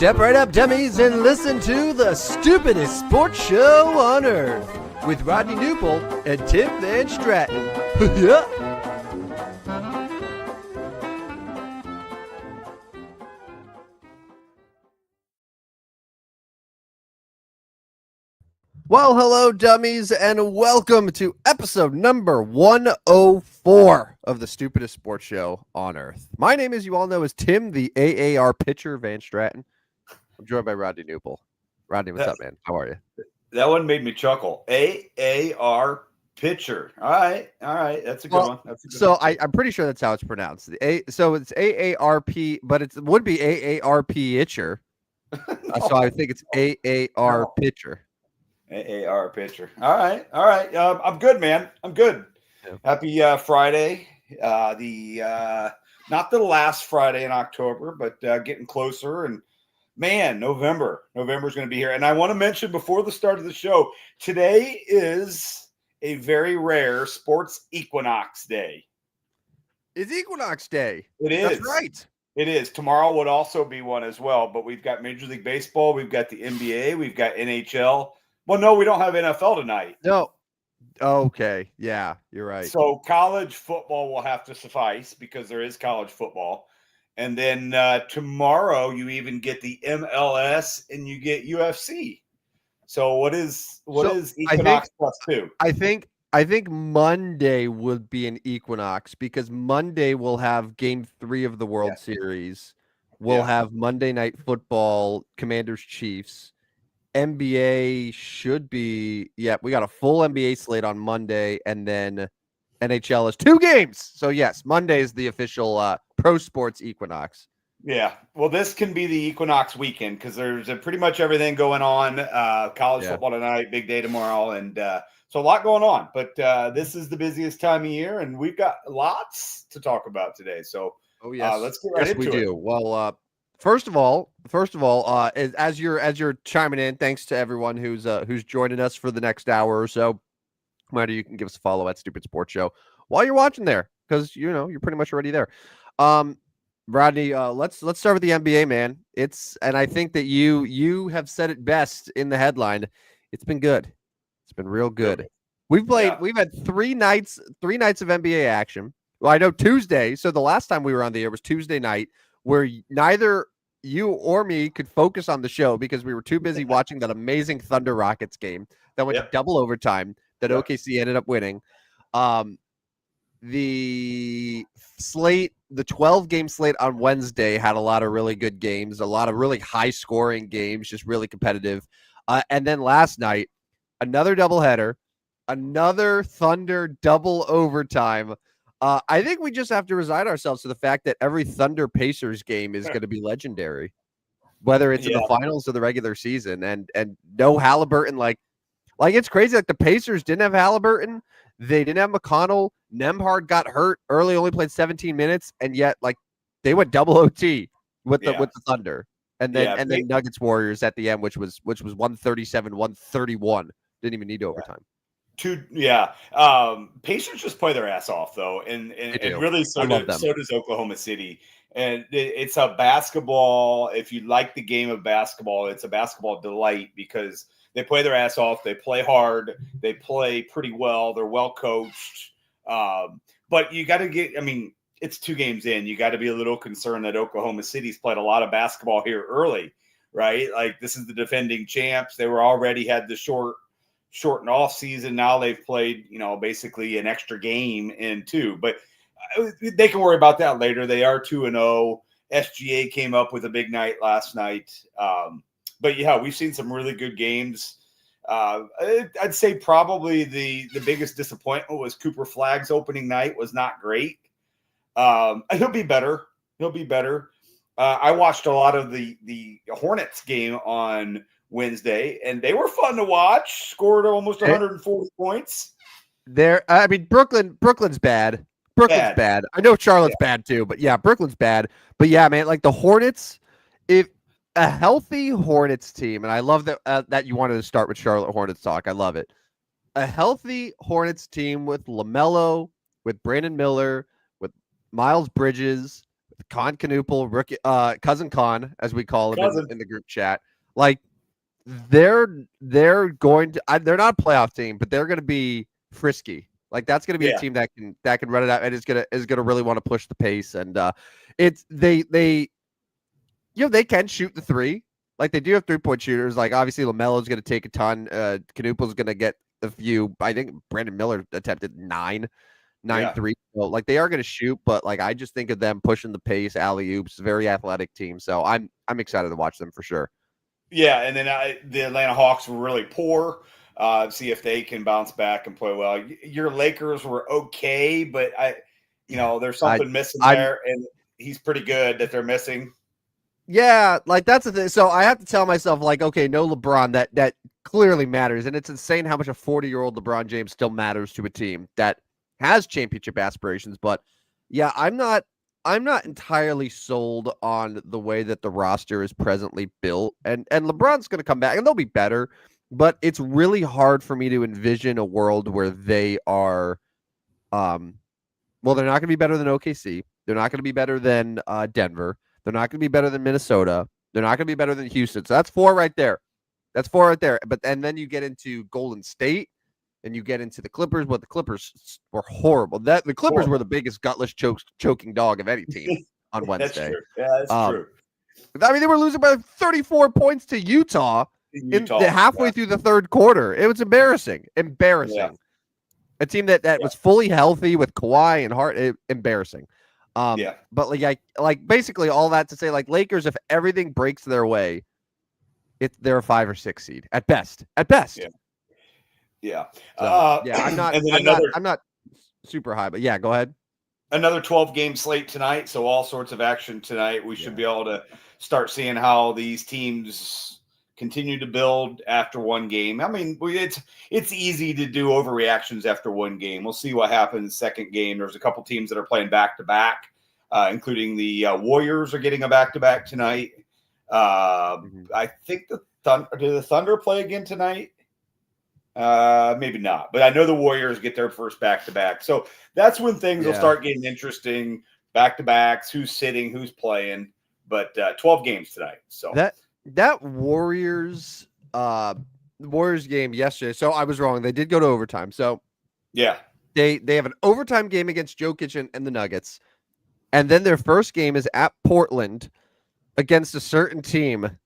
Step right up, dummies, and listen to the stupidest sports show on earth with Rodney and Tim Van Stratton. Yeah. Well, hello, dummies, and welcome to episode number 104 of the stupidest sports show on earth. My name, as you all know, is Tim, the AAR pitcher, Van Stratton. I'm joined by Rodney Newpel. Rodney, what's up, man? How are you? That one made me chuckle. AAR pitcher. All right. That's a good one. I'm pretty sure that's how it's pronounced. So it's AARP, but it would be AARP itcher. So I think it's AAR pitcher. AAR pitcher. All right. I'm good, man. I'm good. Yeah. Happy Friday. Not the last Friday in October, but getting closer. And man, November's going to be here. And I want to mention before the start of the show, today is a very rare sports equinox day. It's Equinox Day. It is. That's right. It is. Tomorrow would also be one as well. But we've got Major League Baseball. We've got the NBA. We've got NHL. Well, no, we don't have NFL tonight. No. Okay. Yeah, you're right. So college football will have to suffice because there is college football. And then tomorrow you even get the MLS and you get UFC. So what is Equinox plus 2? I think Monday would be an Equinox because Monday we'll have Game 3 of the World Series. We'll have Monday Night Football, Commanders Chiefs. NBA should be we got a full NBA slate on Monday, and then NHL is 2 games. So yes, Monday is the official pro sports equinox. Yeah. Well, this can be the equinox weekend because there's pretty much everything going on. College football tonight, big day tomorrow, and so a lot going on. But this is the busiest time of year, and we've got lots to talk about today. So let's get right into it. Yes, we do. Well, First of all, as you're chiming in, thanks to everyone who's joining us for the next hour or so. Reminder, you can give us a follow at Stupid Sports Show while you're watching there, because you're pretty much already there. Rodney, let's start with the NBA, man. And I think that you have said it best in the headline. It's been good. It's been real good. We've had 3 nights of NBA action. Well, I know Tuesday. So the last time we were on the air was Tuesday night, where neither you or me could focus on the show because we were too busy watching that amazing Thunder Rockets game that went to double overtime that OKC ended up winning. The 12-game slate on Wednesday had a lot of really good games, a lot of really high-scoring games, just really competitive. And then last night, another doubleheader, another Thunder double overtime. I think we just have to resign ourselves to the fact that every Thunder Pacers game is going to be legendary, whether it's in the finals or the regular season. And no Halliburton, like it's crazy. Like the Pacers didn't have Halliburton, they didn't have McConnell. Nembhard got hurt early, only played 17 minutes, and yet they went double OT with the Thunder, and then Nuggets Warriors at the end, which was 137-131. Didn't even need overtime. Pacers just play their ass off though, and really so does Oklahoma City. And it's a basketball. If you like the game of basketball, it's a basketball delight because they play their ass off. They play hard. They play pretty well. They're well coached. But you got to get. I mean, it's 2 games in. You got to be a little concerned that Oklahoma City's played a lot of basketball here early, right? Like this is the defending champs. They were already had the shortened off season. Now they've played, basically an extra game in 2, but they can worry about that later. They are 2-0. SGA came up with a big night last night. But yeah, we've seen some really good games. I'd say probably the biggest disappointment was Cooper Flagg's opening night was not great. He'll be better. I watched a lot of the Hornets game on Wednesday, and they were fun to watch. Scored almost 140 points. Brooklyn's bad. Brooklyn's bad. I know Charlotte's bad too, but yeah, Brooklyn's bad. But yeah, man, like the Hornets, if a healthy Hornets team, and I love that you wanted to start with Charlotte Hornets talk. I love it. A healthy Hornets team with LaMelo, with Brandon Miller, with Miles Bridges, with Con Canoopel, rookie, cousin Con, as we call him in the group chat. Like they're going to. They're not a playoff team, but they're going to be frisky. Like that's going to be a team that can run it out and is gonna really want to push the pace. And it's they can shoot the three. Like they do have 3-point shooters. Like obviously LaMelo's going to take a ton. Canoople's going to get a few. I think Brandon Miller attempted 9 3. So like they are going to shoot, but like I just think of them pushing the pace, alley oops, very athletic team. So I'm excited to watch them for sure. Yeah, and then the Atlanta Hawks were really poor. See if they can bounce back and play well. Your Lakers were okay, but there's something missing there, and he's pretty good that they're missing. Yeah, like that's the thing. So I have to tell myself, like, okay, no LeBron, that clearly matters, and it's insane how much a 40-year-old LeBron James still matters to a team that has championship aspirations. But yeah, I'm not entirely sold on the way that the roster is presently built, and LeBron's going to come back, and they'll be better. But it's really hard for me to envision a world where they are, they're not going to be better than OKC. They're not going to be better than Denver. They're not going to be better than Minnesota. They're not going to be better than Houston. So that's 4 right there. But then you get into Golden State, and you get into the Clippers. But the Clippers were horrible. The Clippers were the biggest gutless choking dog of any team on Wednesday. That's true. Yeah, that's true. I mean, they were losing by 34 points to Utah. Halfway through the third quarter. It was embarrassing. Yeah. A team that was fully healthy with Kawhi and Hart. Embarrassing. But like basically all that to say, like Lakers, if everything breaks their way, they're a 5 or 6 seed at best. Yeah. So, I'm not super high, but yeah, go ahead. Another 12-game slate tonight, so all sorts of action tonight. We should be able to start seeing how these teams continue to build after one game. I mean, it's easy to do overreactions after one game. We'll see what happens second game. There's a couple teams that are playing back-to-back, including the Warriors are getting a back-to-back tonight. I think do the Thunder play again tonight? Maybe not, but I know the Warriors get their first back-to-back. So that's when things will start getting interesting. Back-to-backs, who's sitting, who's playing. But 12 games tonight. So that Warriors game yesterday. So I was wrong. They did go to overtime. So yeah, they have an overtime game against Jokic and the Nuggets, and then their first game is at Portland against a certain team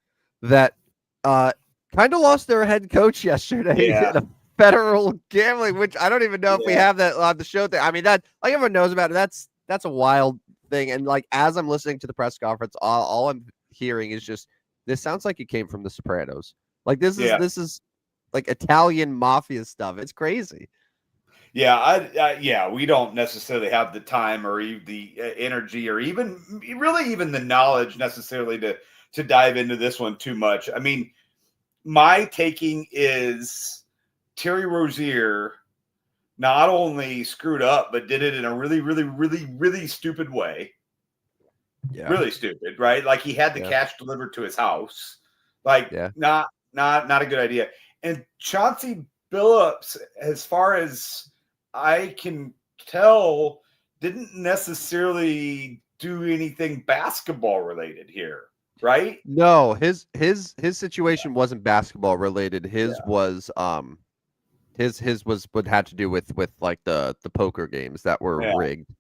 that kind of lost their head coach yesterday in a federal gambling, which I don't even know if we have that on the show. I mean, that like everyone knows about it. That's a wild thing. And like as I'm listening to the press conference, all I'm hearing is just. This sounds like it came from The Sopranos. Like this is like Italian mafia stuff. It's crazy. Yeah, we don't necessarily have the time or the energy or even the knowledge necessarily to dive into this one too much. I mean, my taking is Terry Rozier not only screwed up, but did it in a really, really, really, really stupid way. Yeah. Really stupid, right? Like he had the cash delivered to his house. Like not a good idea. And Chauncey Billups, as far as I can tell, didn't necessarily do anything basketball related here, right? No, his situation wasn't basketball related. His was what had to do with like the poker games that were rigged.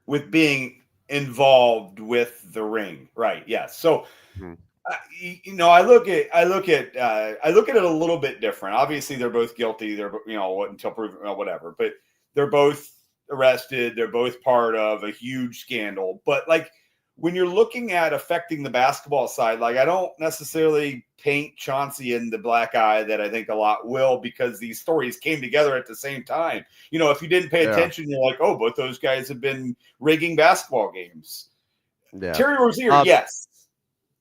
With being involved with the ring, right? Yes. So Mhm. I look at it a little bit different. Obviously, they're both guilty. They're until proven whatever, but they're both arrested. They're both part of a huge scandal. But like when you're looking at affecting the basketball side, like I don't necessarily paint Chauncey in the black eye that I think a lot will, because these stories came together at the same time. If you didn't pay attention, you're like, oh, both those guys have been rigging basketball games. Yeah. Terry Rozier, yes.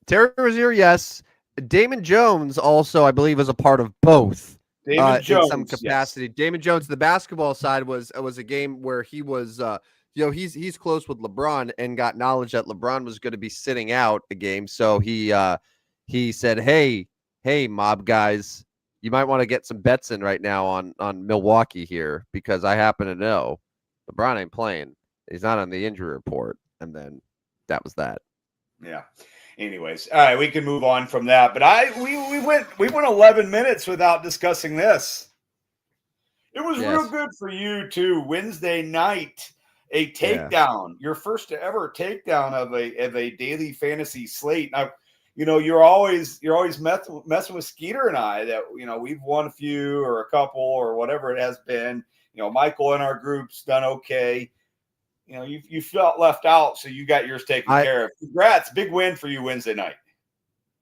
Terry Rozier, yes. Damon Jones also, I believe, is a part of both. Damon Jones, in some capacity. Yes. Damon Jones, the basketball side was a game where he was, he's close with LeBron and got knowledge that LeBron was going to be sitting out a game, so he said, "Hey, mob guys, you might want to get some bets in right now on Milwaukee here, because I happen to know LeBron ain't playing. He's not on the injury report." And then that was that. Yeah. Anyways, all right, we can move on from that. But we went 11 minutes without discussing this. It was real good for you too. Wednesday night, a takedown, your first ever takedown of a daily fantasy slate. Now, you're always messing with Skeeter and I that we've won a few or a couple or whatever it has been. Michael in our group's done okay. You felt left out, so you got yours taken care of. Congrats. Big win for you Wednesday night.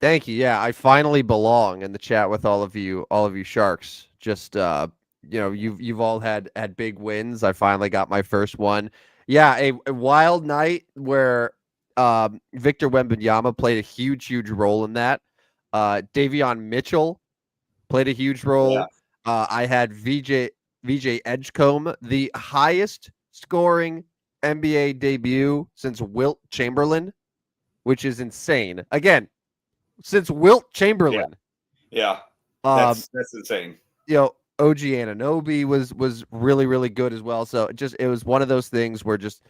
Thank you. Yeah, I finally belong in the chat with all of you Sharks. Just you've all had big wins. I finally got my first one. Yeah, a wild night where Victor Wembanyama played a huge role in that. Davion Mitchell played a huge role. Yeah. I had VJ Edgecombe, the highest scoring NBA debut since Wilt Chamberlain, which is insane. Again, since Wilt Chamberlain. Yeah. That's insane. OG Anunoby was really good as well. So it was one of those things where just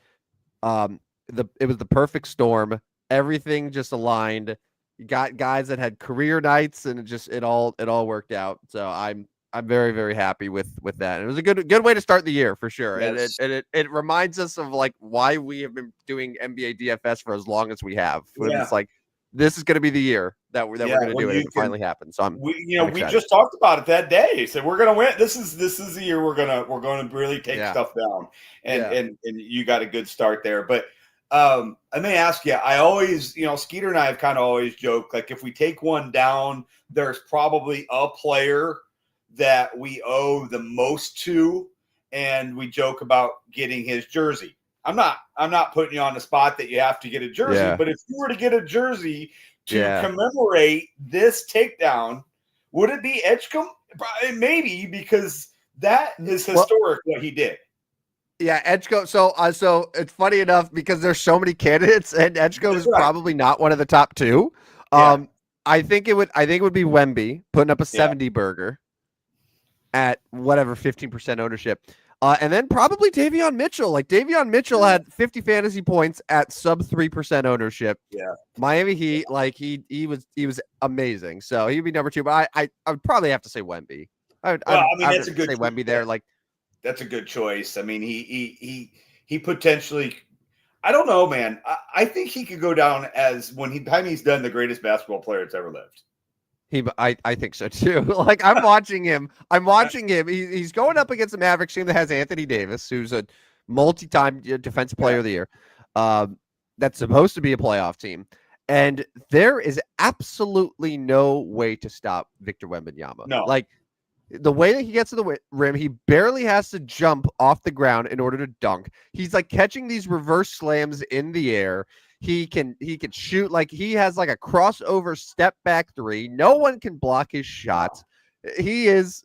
it was the perfect storm. Everything just aligned. You got guys that had career nights, and it all worked out. So I'm very happy with that. And it was a good way to start the year for sure. Yes. And it reminds us of like why we have been doing NBA DFS for as long as we have. Yeah. It's like this is going to be the year that we're going to do it. It finally happened. So we just talked about it that day. So we're going to win. This is the year we're going to really take stuff down. And you got a good start there. But I may ask you, I always, Skeeter and I have kind of always joked, like if we take one down, there's probably a player that we owe the most to, and we joke about getting his jersey. I'm not putting you on the spot that you have to get a jersey, but if you were to get a jersey to commemorate this takedown, would it be Edgecombe? Maybe, because that is historic what he did. Yeah, Edgecombe. So it's funny enough because there's so many candidates, and Edgecombe is probably not one of the top two. I think it would be Wemby putting up a 70 burger at whatever 15% ownership. And then probably Davion Mitchell. Like Davion Mitchell had 50 fantasy points at sub 3% ownership. Yeah. Miami Heat, like he was amazing. So he'd be number two. But I would probably have to say Wemby. I would that's a good say Wemby there. Like that's a good choice. I mean, he potentially. I don't know, man. I think he could go down as when he's done the greatest basketball player that's ever lived. I think so too. Like I'm watching him. He's going up against a Mavericks team that has Anthony Davis, who's a multi-time defensive player of the year. That's supposed to be a playoff team, and there is absolutely no way to stop Victor Wembanyama. No, like the way that he gets to the rim, he barely has to jump off the ground in order to dunk. He's like catching these reverse slams in the air. He can shoot, like he has like a crossover step back three. No one can block his shots. He is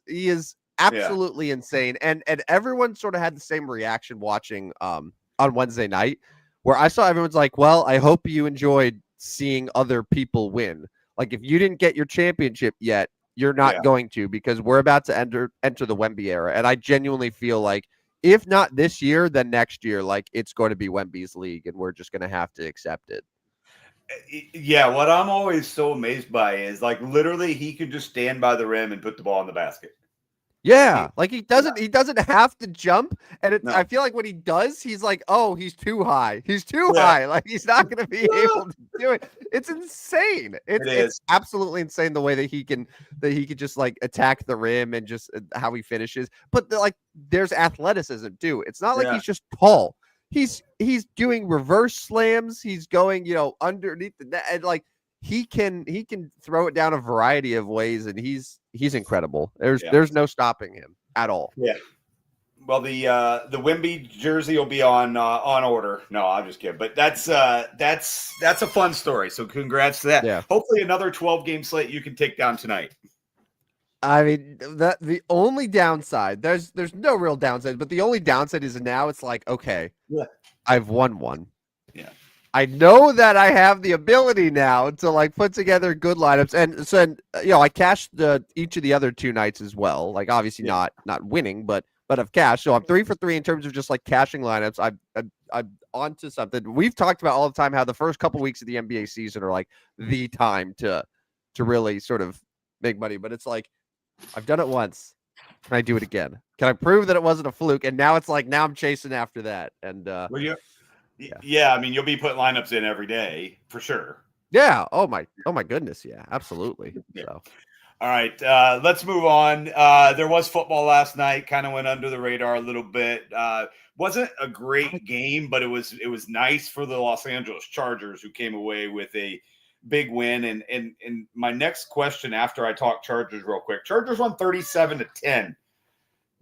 absolutely insane. And everyone sort of had the same reaction watching on Wednesday night, where I saw everyone's like, well, I hope you enjoyed seeing other people win. Like if you didn't get your championship yet, you're not going to, because we're about to enter the Wemby era. And I genuinely feel like if not this year, then next year, like it's going to be Wemby's league, and we're just going to have to accept it. Yeah, what I'm always so amazed by is like literally he could just stand by the rim and put the ball in the basket. Yeah, like he doesn't have to jump, and No. I feel like when he does, he's like, oh, he's too high. He's too Yeah. high. Like he's not going to be able to do it. It's insane. It's It is. absolutely insane the way that he can just like attack the rim and just how he finishes. But like there's athleticism too. It's not like Yeah. he's just tall. He's doing reverse slams. He's going, underneath the net, and like he can throw it down a variety of ways, and he's incredible. There's no stopping him at all. Yeah. Well, the Wemby jersey will be on order. No, I'm just kidding. But that's a fun story. So congrats to that. Yeah. Hopefully another 12-game slate you can take down tonight. I mean, the only downside, there's no real downside, but the only downside is now it's like, okay, yeah, I've won one. Yeah. I know that I have the ability now to like put together good lineups, and so I cashed each of the other 2 nights as well. Like obviously not winning, but I've cashed. So I'm 3 for 3 in terms of just like cashing lineups. I'm onto something. We've talked about all the time how the first couple weeks of the NBA season are like the time to really sort of make money, but it's like I've done it once. Can I do it again? Can I prove that it wasn't a fluke? And now it's like now I'm chasing after that. And yeah, I mean you'll be putting lineups in every day for sure. Yeah. Oh my goodness. Yeah, absolutely. Yeah. So. All right, let's move on. There was football last night, kind of went under the radar a little bit. Wasn't a great game, but it was nice for the Los Angeles Chargers, who came away with a big win. And my next question after I talk Chargers real quick, Chargers won 37-10.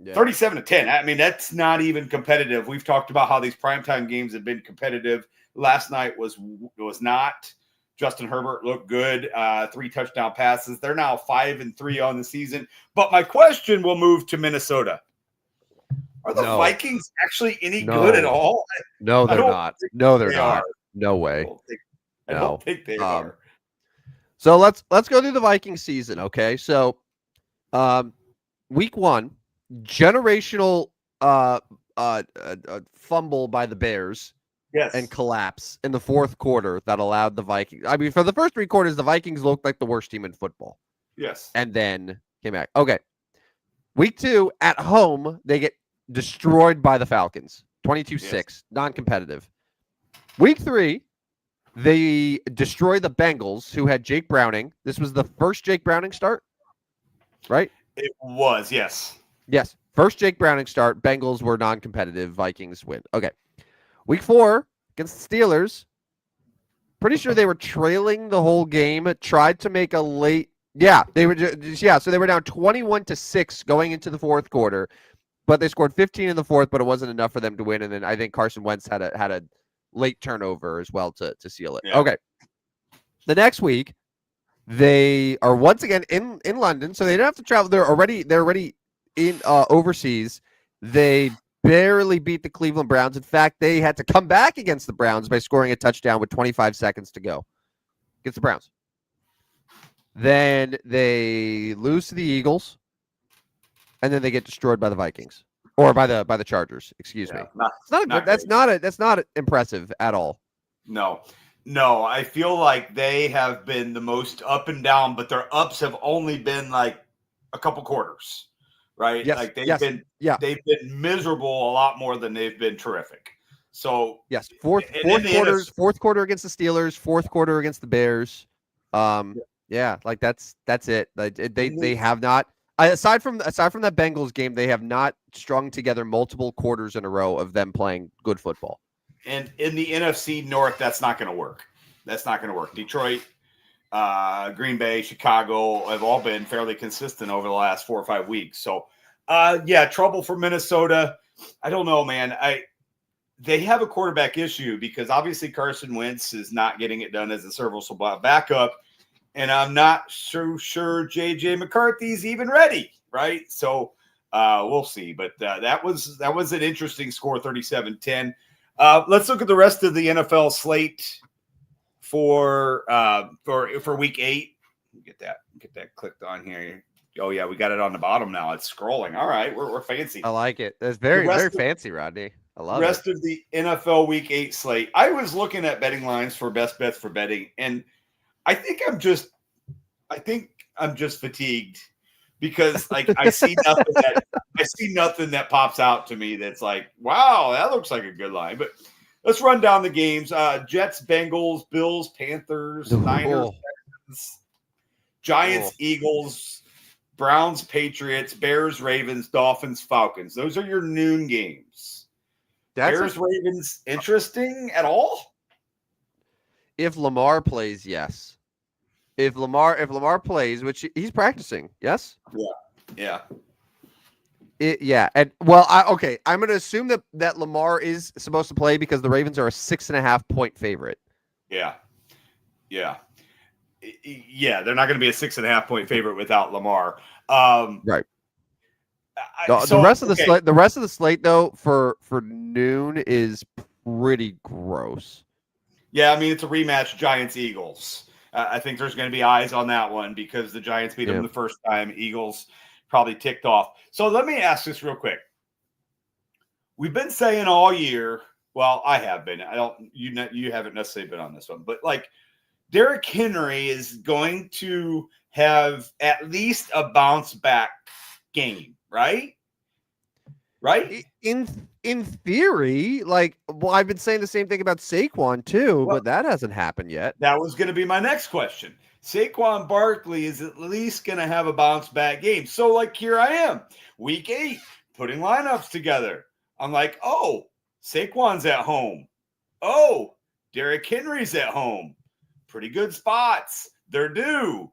Yeah. 37-10. I mean, that's not even competitive. We've talked about how these primetime games have been competitive. Last night was not. Justin Herbert looked good, 3 touchdown passes. They're now 5-3 on the season. But my question will move to Minnesota. Are the Vikings actually any good at all? No, they're not. No, they're not. No way. I don't think they are. So let's go through the Vikings season, okay? So week 1, generational fumble by the Bears. Yes. And collapse in the 4th quarter that allowed the Vikings. I mean, for the first 3 quarters, the Vikings looked like the worst team in football. Yes. And then came back. Okay. Week 2, at home, they get destroyed by the Falcons. 22-6, non-competitive. Week 3, they destroy the Bengals, who had Jake Browning. This was the first Jake Browning start, right? It was, yes. Yes. First Jake Browning start. Bengals were non-competitive. Vikings win. Okay. Week 4 against the Steelers. Pretty sure they were trailing the whole game. Tried to make a late. Yeah, they were so they were down 21-6 going into the 4th quarter, but they scored 15 in the 4th, but it wasn't enough for them to win. And then I think Carson Wentz had a late turnover as well to seal it. Yeah. Okay. The next week, they are once again in London, so they don't have to travel. They're already in overseas. They barely beat the Cleveland Browns. In fact, they had to come back against the Browns by scoring a touchdown with 25 seconds to go against the Browns. Then they lose to the Eagles, and then they get destroyed by the Vikings or by the Chargers. Excuse me. That's not impressive at all. No, I feel like they have been the most up and down, but their ups have only been like a couple quarters. Right? Yes, like they've been miserable a lot more than they've been terrific. So yes, fourth quarter against the Steelers, 4th quarter against the Bears. Like that's it. They have not aside from that Bengals game, they have not strung together multiple quarters in a row of them playing good football. And in the NFC North, that's not going to work. Detroit, Green Bay, Chicago have all been fairly consistent over the last 4 or 5 weeks. So, trouble for Minnesota. I don't know, man. They have a quarterback issue because obviously Carson Wentz is not getting it done as a serviceable backup, and I'm not so sure J.J. McCarthy's even ready, right? So we'll see. But that was an interesting score, 37-10. Let's look at the rest of the NFL slate. For week 8, get that clicked on here. Oh yeah, we got it on the bottom now. It's scrolling. All right, we're fancy. I like it. That's very fancy, Rodney. I love it. Rest of the NFL week 8 slate. I was looking at betting lines for best bets for betting, and I think I'm just fatigued because like I see nothing that pops out to me that's like, wow, that looks like a good line. But let's run down the games. Jets, Bengals, Bills, Panthers, Niners, Texans, Giants, Eagles, Browns, Patriots, Bears, Ravens, Dolphins, Falcons. Those are your noon games. Bears, Ravens, interesting at all? If Lamar plays, yes. If Lamar plays, which he's practicing, yes? Yeah. Yeah. And I'm going to assume that Lamar is supposed to play because the Ravens are a 6.5 point favorite. Yeah. They're not going to be a 6.5 point favorite without Lamar. Right. The rest of the slate though for noon is pretty gross. Yeah, I mean it's a rematch, Giants Eagles. I think there's going to be eyes on that one because the Giants beat them the first time. Eagles probably ticked off. So let me ask this real quick. We've been saying all year. Well, I have been. You haven't necessarily been on this one, but like Derrick Henry is going to have at least a bounce back game, right? Right? In theory, I've been saying the same thing about Saquon too, but that hasn't happened yet. That was going to be my next question. Saquon Barkley is at least going to have a bounce back game. So, here I am, week 8, putting lineups together. I'm like, oh, Saquon's at home. Oh, Derrick Henry's at home. Pretty good spots. They're due.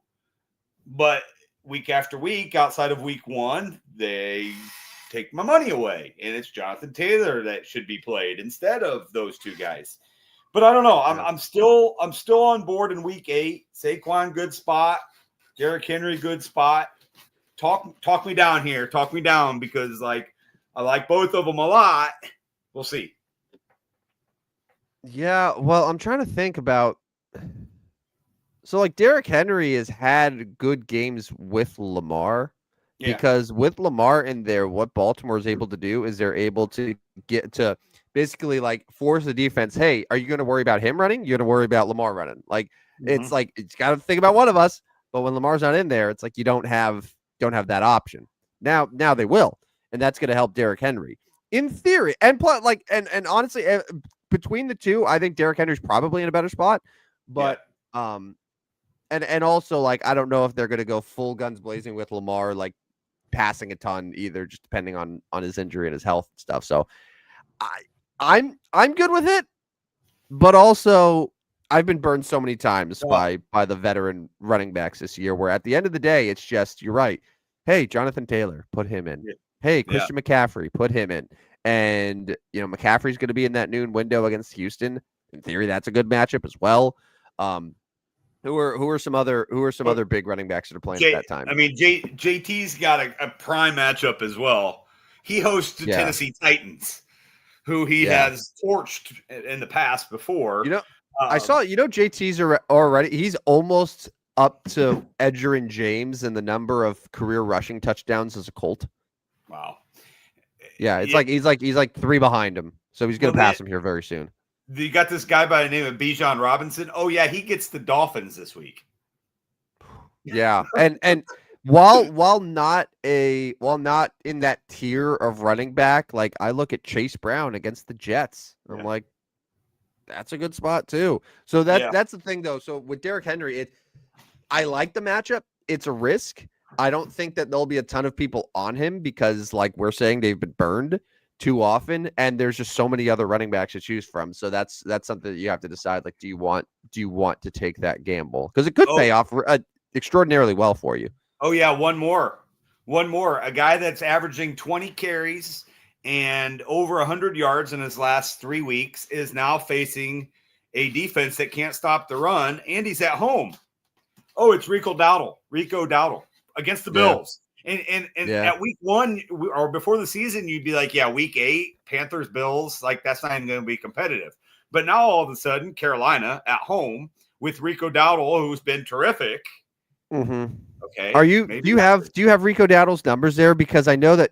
But week after week, outside of week 1, they take my money away, and it's Jonathan Taylor that should be played instead of those two guys. But I don't know. I'm still on board in week 8. Saquon, good spot. Derrick Henry, good spot. Talk me down here. Talk me down because I like both of them a lot. We'll see. Yeah, well, I'm trying to think about. So Derrick Henry has had good games with Lamar. Yeah. Because with Lamar in there, what Baltimore is able to do is they're able to get to basically force the defense. Hey, are you going to worry about him running? You're going to worry about Lamar running. It's it's got to think about one of us. But when Lamar's not in there, it's you don't have that option. Now they will, and that's going to help Derrick Henry in theory. And plus, and honestly, between the two, I think Derrick Henry's probably in a better spot. But and also I don't know if they're going to go full guns blazing with Lamar passing a ton either, just depending on his injury and his health and stuff. So I'm good with it, but also I've been burned so many times by the veteran running backs this year, where at the end of the day, it's just, you're right. Hey, Jonathan Taylor, put him in. Yeah. Hey, Christian McCaffrey, put him in. And McCaffrey's going to be in that noon window against Houston. In theory, that's a good matchup as well. Who are some other big running backs that are playing at that time? I mean, JT's got a prime matchup as well. He hosts the Tennessee Titans, who he has torched in the past before. I saw. JT's already. He's almost up to Edgerrin James in the number of career rushing touchdowns as a Colt. Wow. Yeah, it's he's 3 behind him, so he's going to pass him here very soon. You got this guy by the name of Bijan Robinson. Oh yeah, he gets the Dolphins this week. Yeah, and while not in that tier of running back, I look at Chase Brown against the Jets. I'm like, that's a good spot too. So that's the thing though. So with Derrick Henry, I like the matchup. It's a risk. I don't think that there'll be a ton of people on him because, we're saying, they've been burned too often, and there's just so many other running backs to choose from. So that's something that you have to decide. Do you want to take that gamble? Because it could pay off extraordinarily well for you. Oh yeah, one more. A guy that's averaging 20 carries and over 100 yards in his last 3 weeks is now facing a defense that can't stop the run, and he's at home. Oh, it's Rico Dowdle against the Bills. And at week 1 or before the season, you'd be like, week 8, Panthers, Bills, that's not even going to be competitive. But now all of a sudden, Carolina at home with Rico Dowdle, who's been terrific. Mm-hmm. Okay. Do you have Rico Dowdle's numbers there? Because I know that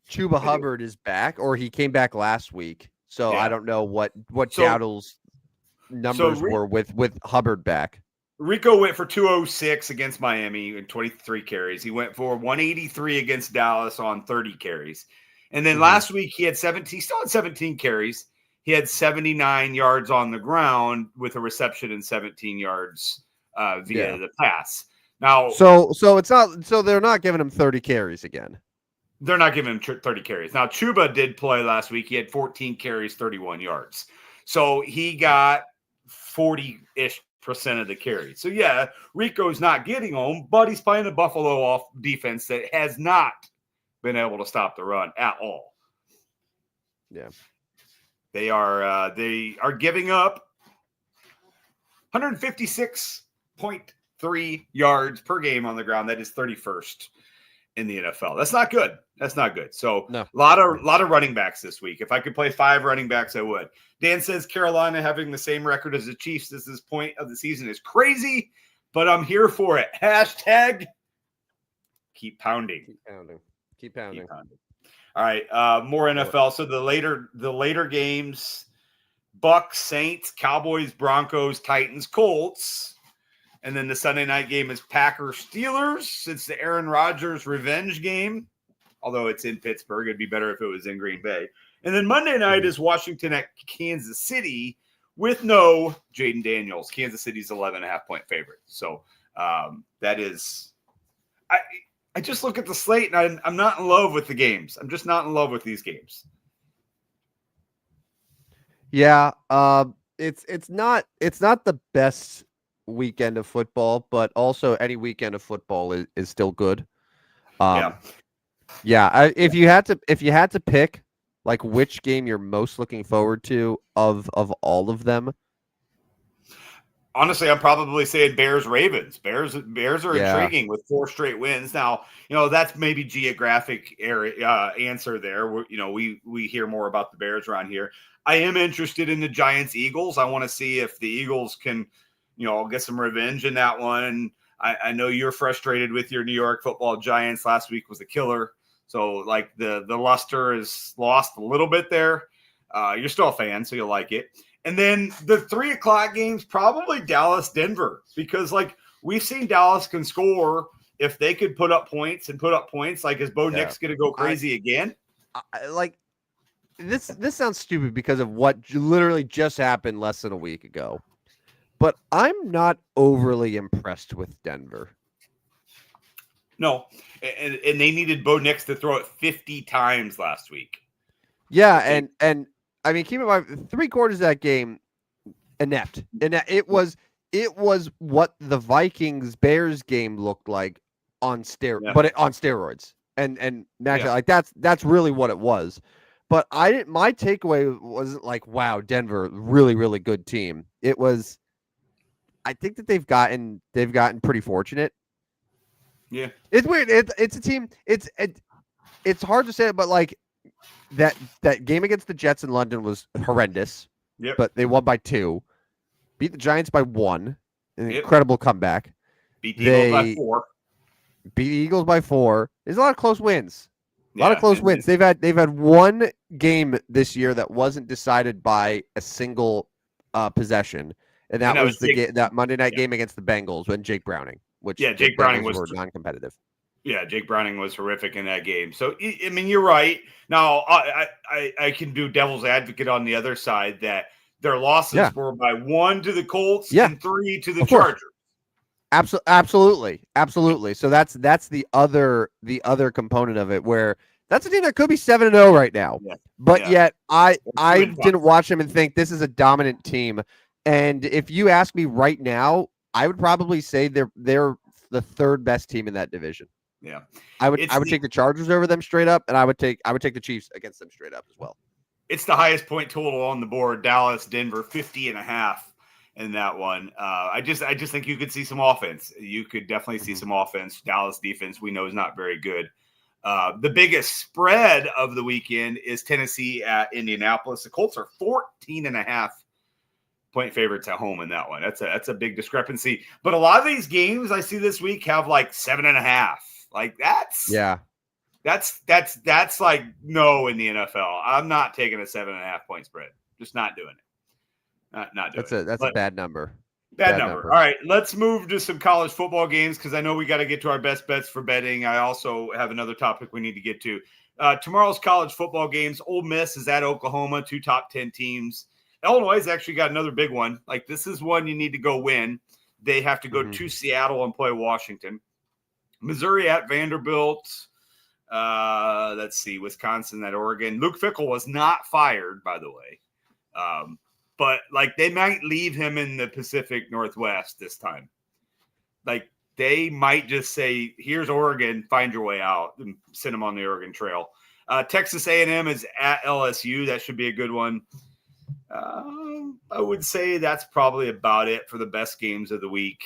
Chuba Hubbard is back, or he came back last week. So I don't know what Dowdle's numbers were with Hubbard back. Rico went for 206 against Miami and 23 carries. He went for 183 against Dallas on 30 carries. And then last week he still had 17 carries. He had 79 yards on the ground with a reception and 17 yards via the pass. Now, so it's not, so they're not giving him 30 carries again. They're not giving him 30 carries. Now, Chuba did play last week. He had 14 carries, 31 yards. So he got 40-ish% of the carries. So, yeah, Rico's not getting them, but he's playing a Buffalo off defense that has not been able to stop the run at all. Yeah. They are giving up 156.3 yards per game on the ground. That is 31st in the NFL. That's not good. That's not good. So no. a lot of running backs this week. If I could play 5 running backs, I would. Dan says Carolina having the same record as the Chiefs at this point of the season is crazy, but I'm here for it. Hashtag keep pounding. Keep pounding. All right. More NFL. So the later games, Bucks, Saints, Cowboys, Broncos, Titans, Colts. And then the Sunday night game is Packers, Steelers. It's the Aaron Rodgers revenge game. Although it's in Pittsburgh, it'd be better if it was in Green Bay. And then Monday night is Washington at Kansas City with no Jaden Daniels. Kansas City's 11.5-point favorite. So that is – I just look at the slate, and I'm not in love with the games. I'm just not in love with these games. Yeah, it's not the best weekend of football, but also any weekend of football is still good. If you had to pick like which game you're most looking forward to of all of them, honestly, I'm probably saying Bears-Ravens. Bears are intriguing with 4 straight wins. Now, that's maybe geographic area answer there. We hear more about the Bears around here. I am interested in the Giants-Eagles. I want to see if the Eagles can, get some revenge in that one. I know you're frustrated with your New York Football Giants. Last week was a killer. So, like, the luster is lost a little bit there. You're still a fan, so you'll like it. And then the 3:00 games, probably Dallas, Denver, because like we've seen Dallas can score if they could put up points. Like, is Bo Nix going to go crazy again? This sounds stupid because of what literally just happened less than a week ago, but I'm not overly impressed with Denver. No, and they needed Bo Nix to throw it 50 times last week. Yeah, and I mean, keep in mind, 3/4 of that game, inept. And it was what the Vikings-Bears game looked like on on steroids. And naturally, like that's really what it was. But my takeaway wasn't like, wow, Denver, really, really good team. It was, I think that they've gotten pretty fortunate. Yeah, it's weird. It's a team. It's hard to say it, but like. That game against the Jets in London was horrendous. Yep. But they won by 2. Beat the Giants by 1. An incredible comeback. Beat the Eagles by 4. Beat the Eagles by 4. There's a lot of close wins. A lot of close wins. They've had one game this year that wasn't decided by a single possession, and that was that Monday night game against the Bengals when Jake Browning, Jake Browning was non-competitive. Yeah, Jake Browning was horrific in that game. So, I mean, you're right. Now, I can do devil's advocate on the other side that their losses were by 1 to the Colts and 3 to the Chargers. Absolutely. So that's the other component of it, where that's a team that could be 7-0 right now. Yeah. But yet I didn't watch them and think this is a dominant team. And if you ask me right now, I would probably say they're the 3rd best team in that division. Yeah, I would take the Chargers over them straight up, and I would take the Chiefs against them straight up as well. It's the highest point total on the board. Dallas, Denver, 50.5 in that one. I just think you could see some offense. You could definitely see some offense. Dallas defense we know is not very good. The biggest spread of the weekend is Tennessee at Indianapolis. The Colts are 14.5-point favorites at home in that one. That's a big discrepancy. But a lot of these games I see this week have like 7.5. Like that's like no in the NFL. I'm not taking a 7.5-point spread. Just not doing it. Not doing it. That's a bad number. Bad number. All right, let's move to some college football games because I know we got to get to our best bets for betting. I also have another topic we need to get to. Tomorrow's college football games. Ole Miss is at Oklahoma, 2 top 10 teams. Illinois has actually got another big one. Like, this is one you need to go win. They have to go to Seattle and play Washington. Missouri at Vanderbilt. Let's see, Wisconsin at Oregon. Luke Fickell was not fired, by the way. But, like, they might leave him in the Pacific Northwest this time. Like, they might just say, here's Oregon, find your way out, and send them on the Oregon Trail. Texas A&M is at LSU. That should be a good one. I would say that's probably about it for the best games of the week.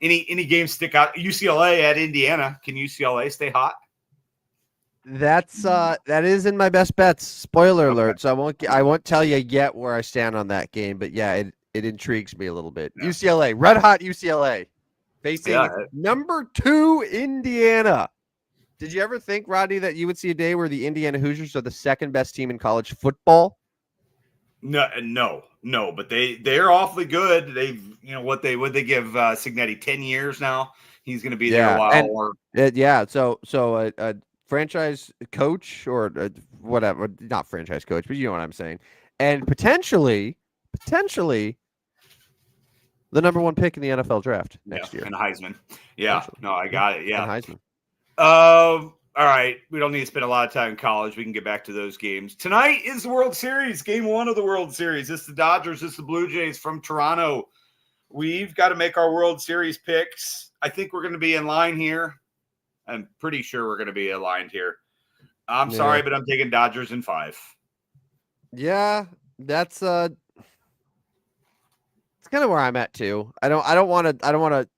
Any games stick out? UCLA at Indiana. Can UCLA stay hot? That is in my best bets. Spoiler alert. So I won't tell you yet where I stand on that game, but yeah, it intrigues me a little bit. Yeah. UCLA, red hot UCLA, facing number 2 Indiana. Did you ever think, Rodney, that you would see a day where the Indiana Hoosiers are the second best team in college football? No, but they're awfully good. They've would they give Cignetti 10 years now? He's going to be there a while. So a franchise coach or whatever, not franchise coach, but you know what I'm saying, and potentially the number 1 pick in the NFL draft next year, and Heisman. Yeah, no, I got it. Yeah, and Heisman. All right, we don't need to spend a lot of time in college. We can get back to those games. Tonight is the World Series, game 1 of the World Series. It's the Dodgers, it's the Blue Jays from Toronto. We've got to make our World Series picks. I think we're going to be in line here. I'm pretty sure we're going to be aligned here. I'm sorry, but I'm taking Dodgers in 5. Yeah, that's it's kind of where I'm at too. I don't want to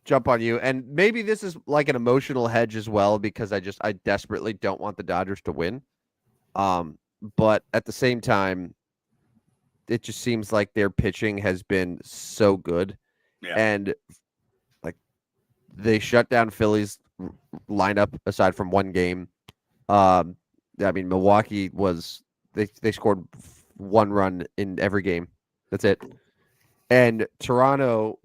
jump on you, and maybe this is like an emotional hedge as well because I desperately don't want the Dodgers to win. But at the same time, it just seems like their pitching has been so good, and like they shut down Phillies lineup aside from one game. I mean, Milwaukee was they scored 1 run in every game. That's it, and Toronto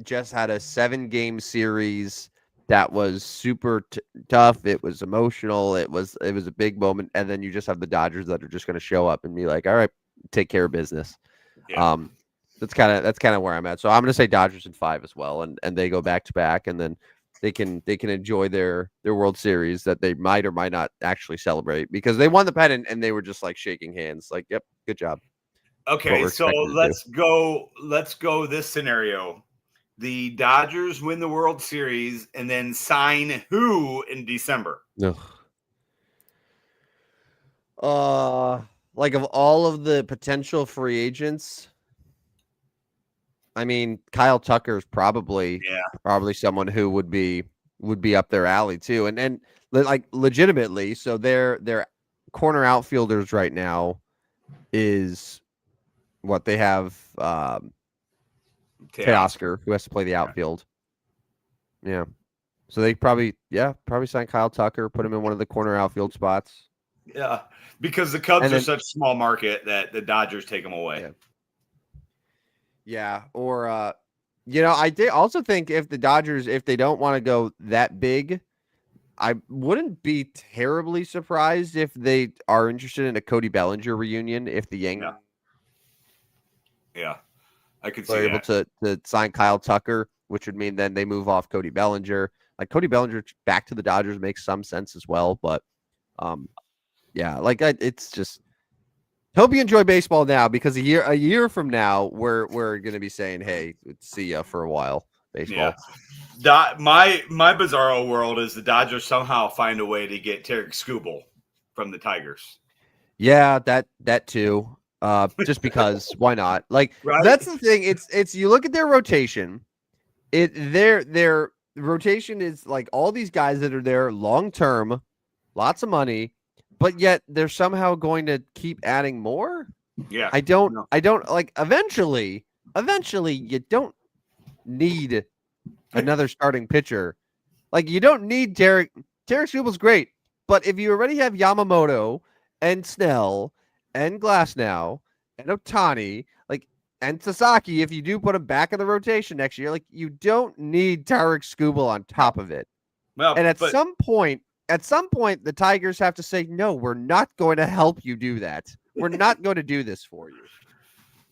just had a 7-game series that was super tough. It was emotional. It was a big moment. And then you just have the Dodgers that are just going to show up and be like, all right, take care of business. Yeah. That's kind of where I'm at. So I'm going to say Dodgers in 5 as well. And they go back to back, and then they can enjoy their World Series that they might or might not actually celebrate because they won the pennant and they were just like shaking hands like, yep, good job. Okay, so let's go this scenario. The Dodgers win the World Series and then sign who in December? No. Like of all of the potential free agents, I mean, Kyle Tucker is probably someone who would be up their alley too. And like legitimately, so their corner outfielders right now is what they have Teoscar, who has to play the outfield. Yeah. So they probably sign Kyle Tucker, put him in one of the corner outfield spots. Yeah. Because the Cubs are such a small market that the Dodgers take them away. Yeah. Or I also think if the Dodgers, if they don't want to go that big, I wouldn't be terribly surprised if they are interested in a Cody Bellinger reunion if the Yankees I could see able to sign Kyle Tucker, which would mean then they move off Cody Bellinger. Like Cody Bellinger back to the Dodgers makes some sense as well, but it's just hope you enjoy baseball now because a year from now we're going to be saying, hey, see ya for a while. Baseball. Yeah. My bizarro world is the Dodgers somehow find a way to get Tarek Skubal from the Tigers. Yeah, that too. Just because why not? Like That's the thing. It's you look at their rotation. Their rotation is like all these guys that are there long term, lots of money, but yet they're somehow going to keep adding more. Yeah. I don't like eventually you don't need another starting pitcher. Like you don't need Tarek Skubal's great, but if you already have Yamamoto and Snell and Glasnow and Ohtani, like and Sasaki, if you do put him back in the rotation next year, like you don't need Tarek Skubal on top of it. Well, And at some point, the Tigers have to say, no, we're not going to help you do that. We're not going to do this for you.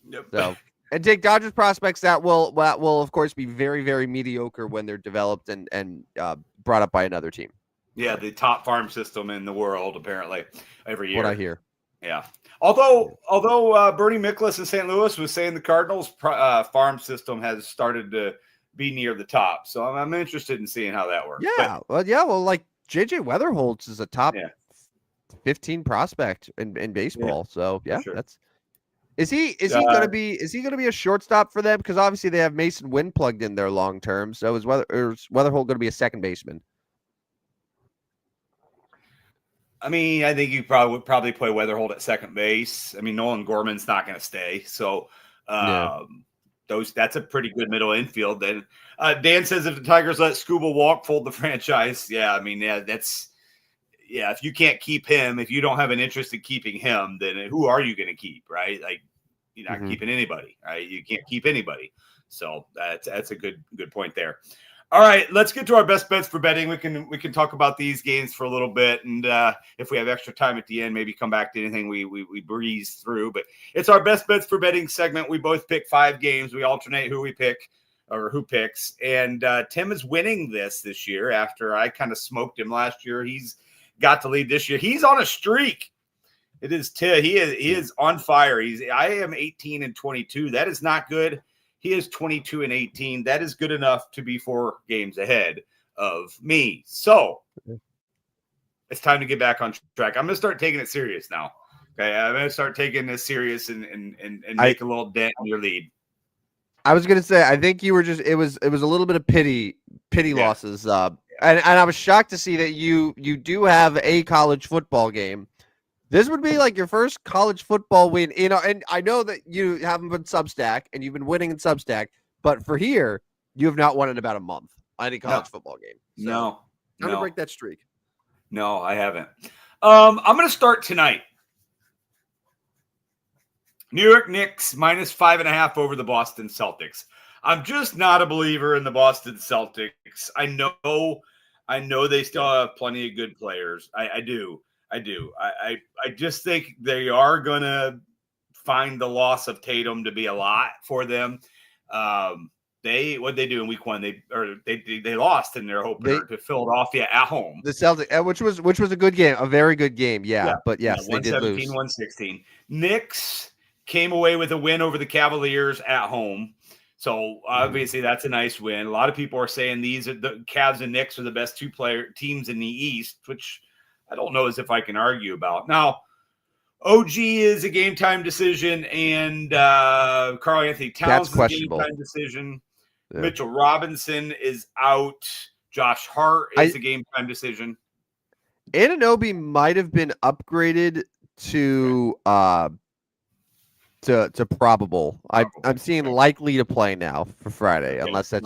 Yep. So, and take Dodgers prospects that will of course be very, very mediocre when they're developed and brought up by another team. Yeah, the top farm system in the world, apparently, every year. What I hear. Yeah. Although Bernie Miklasz in St. Louis was saying the Cardinals farm system has started to be near the top, so I'm interested in seeing how that works. Yeah, well, like JJ Weatherholtz is a top 15 prospect in baseball. Yeah, so yeah, sure. that's is he gonna be a shortstop for them? Because obviously they have Mason Wynn plugged in there long term. So is Weatherholt gonna be a second baseman? I mean, I think you would probably play Weatherholt at second base. I mean, Nolan Gorman's not going to stay, so that's a pretty good middle infield. Then Dan says if the Tigers let Skubal walk, fold the franchise. Yeah, I mean, if you can't keep him, if you don't have an interest in keeping him, then who are you going to keep, right? Like, you're not keeping anybody, right? You can't keep anybody. So that's a good point there. All right, let's get to our best bets for betting. We can talk about these games for a little bit, and if we have extra time at the end, maybe come back to anything we breeze through. But it's our best bets for betting segment. We both pick 5 games. We alternate who we pick or who picks. And Tim is winning this year after I kind of smoked him last year. He's got to lead this year. He's on a streak. It is Tim. He is on fire. I am 18-22. That is not good. He is 22-18. That is good enough to be 4 games ahead of me. So it's time to get back on track. I'm going to start taking it serious now. Okay, I'm going to start taking this serious and make a little dent in your lead. I was going to say, I think you were just it was a little bit of pity losses. And I was shocked to see that you do have a college football game. This would be like your first college football win, and I know that you haven't been Substack and you've been winning in Substack, but for here, you have not won in about a month on any college football game. So, time to break that streak. No, I haven't. I'm going to start tonight. New York Knicks -5.5 over the Boston Celtics. I'm just not a believer in the Boston Celtics. I know they still have plenty of good players. I do. I just think they are going to find the loss of Tatum to be a lot for them. What they do in week 1? They lost in their opener to Philadelphia at home. The Celtics, which was a good game, a very good game. Yeah. But yes, they did lose. 117-116. Knicks came away with a win over the Cavaliers at home. So obviously that's a nice win. A lot of people are saying the Cavs and Knicks are the best 2 teams in the East, which I don't know as if I can argue about. Now, OG is a game-time decision, and Karl Anthony Towns is a game-time decision. Yeah. Mitchell Robinson is out. Josh Hart is a game-time decision. Anunoby might have been upgraded to probable. I'm seeing likely to play now for Friday, unless that's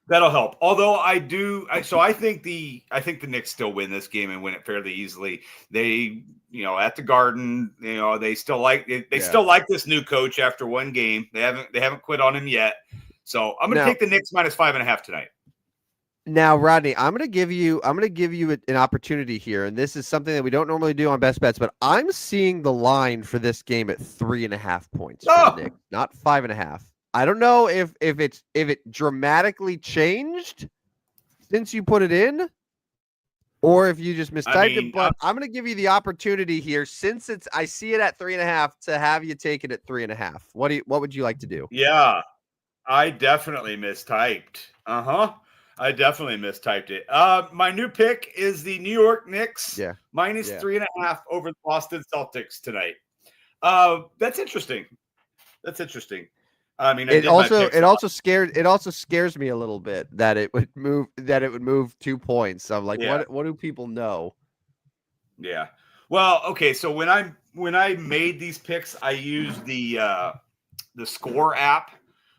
that'll help. Although I think the Knicks still win this game and win it fairly easily. They, at the Garden, they still like this new coach after one game. They haven't quit on him yet. So I'm going to take the Knicks -5.5 tonight. Now, Rodney, I'm going to give you an opportunity here, and this is something that we don't normally do on Best Bets, but I'm seeing the line for this game at 3.5 points for the Knicks, not 5.5. I don't know if it dramatically changed since you put it in, or if you just mistyped it. But I'm going to give you the opportunity here, since I see it at 3.5, to have you take it at 3.5. What would you like to do? Yeah, I definitely mistyped. I definitely mistyped it. My new pick is the New York Knicks -3.5 over the Boston Celtics tonight. That's interesting. I mean, it also scares me a little bit that it would move 2 points. I'm like, what do people know? Yeah. Well, okay. So when I made these picks, I used the Score app,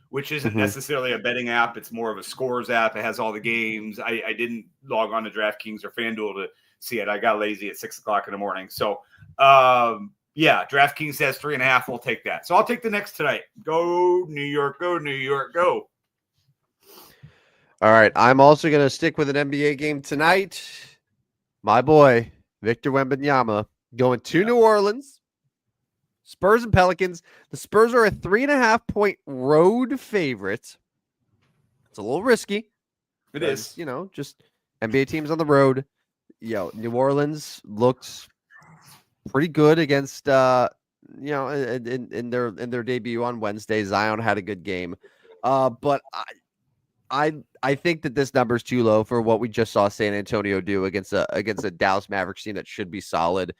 which isn't necessarily a betting app. It's more of a scores app. It has all the games. I didn't log on to DraftKings or FanDuel to see it. I got lazy at 6:00 in the morning. So Yeah, DraftKings has 3.5. We'll take that. So I'll take the next tonight. Go New York, go New York, go. All right. I'm also going to stick with an NBA game tonight. My boy, Victor Wembanyama, going to New Orleans. Spurs and Pelicans. The Spurs are a 3.5-point road favorite. It's a little risky. It is. You know, just NBA teams on the road. New Orleans looked pretty good against in their debut on Wednesday. Zion had a good game. But I think that this number is too low for what we just saw San Antonio do against a Dallas Mavericks team that should be solid.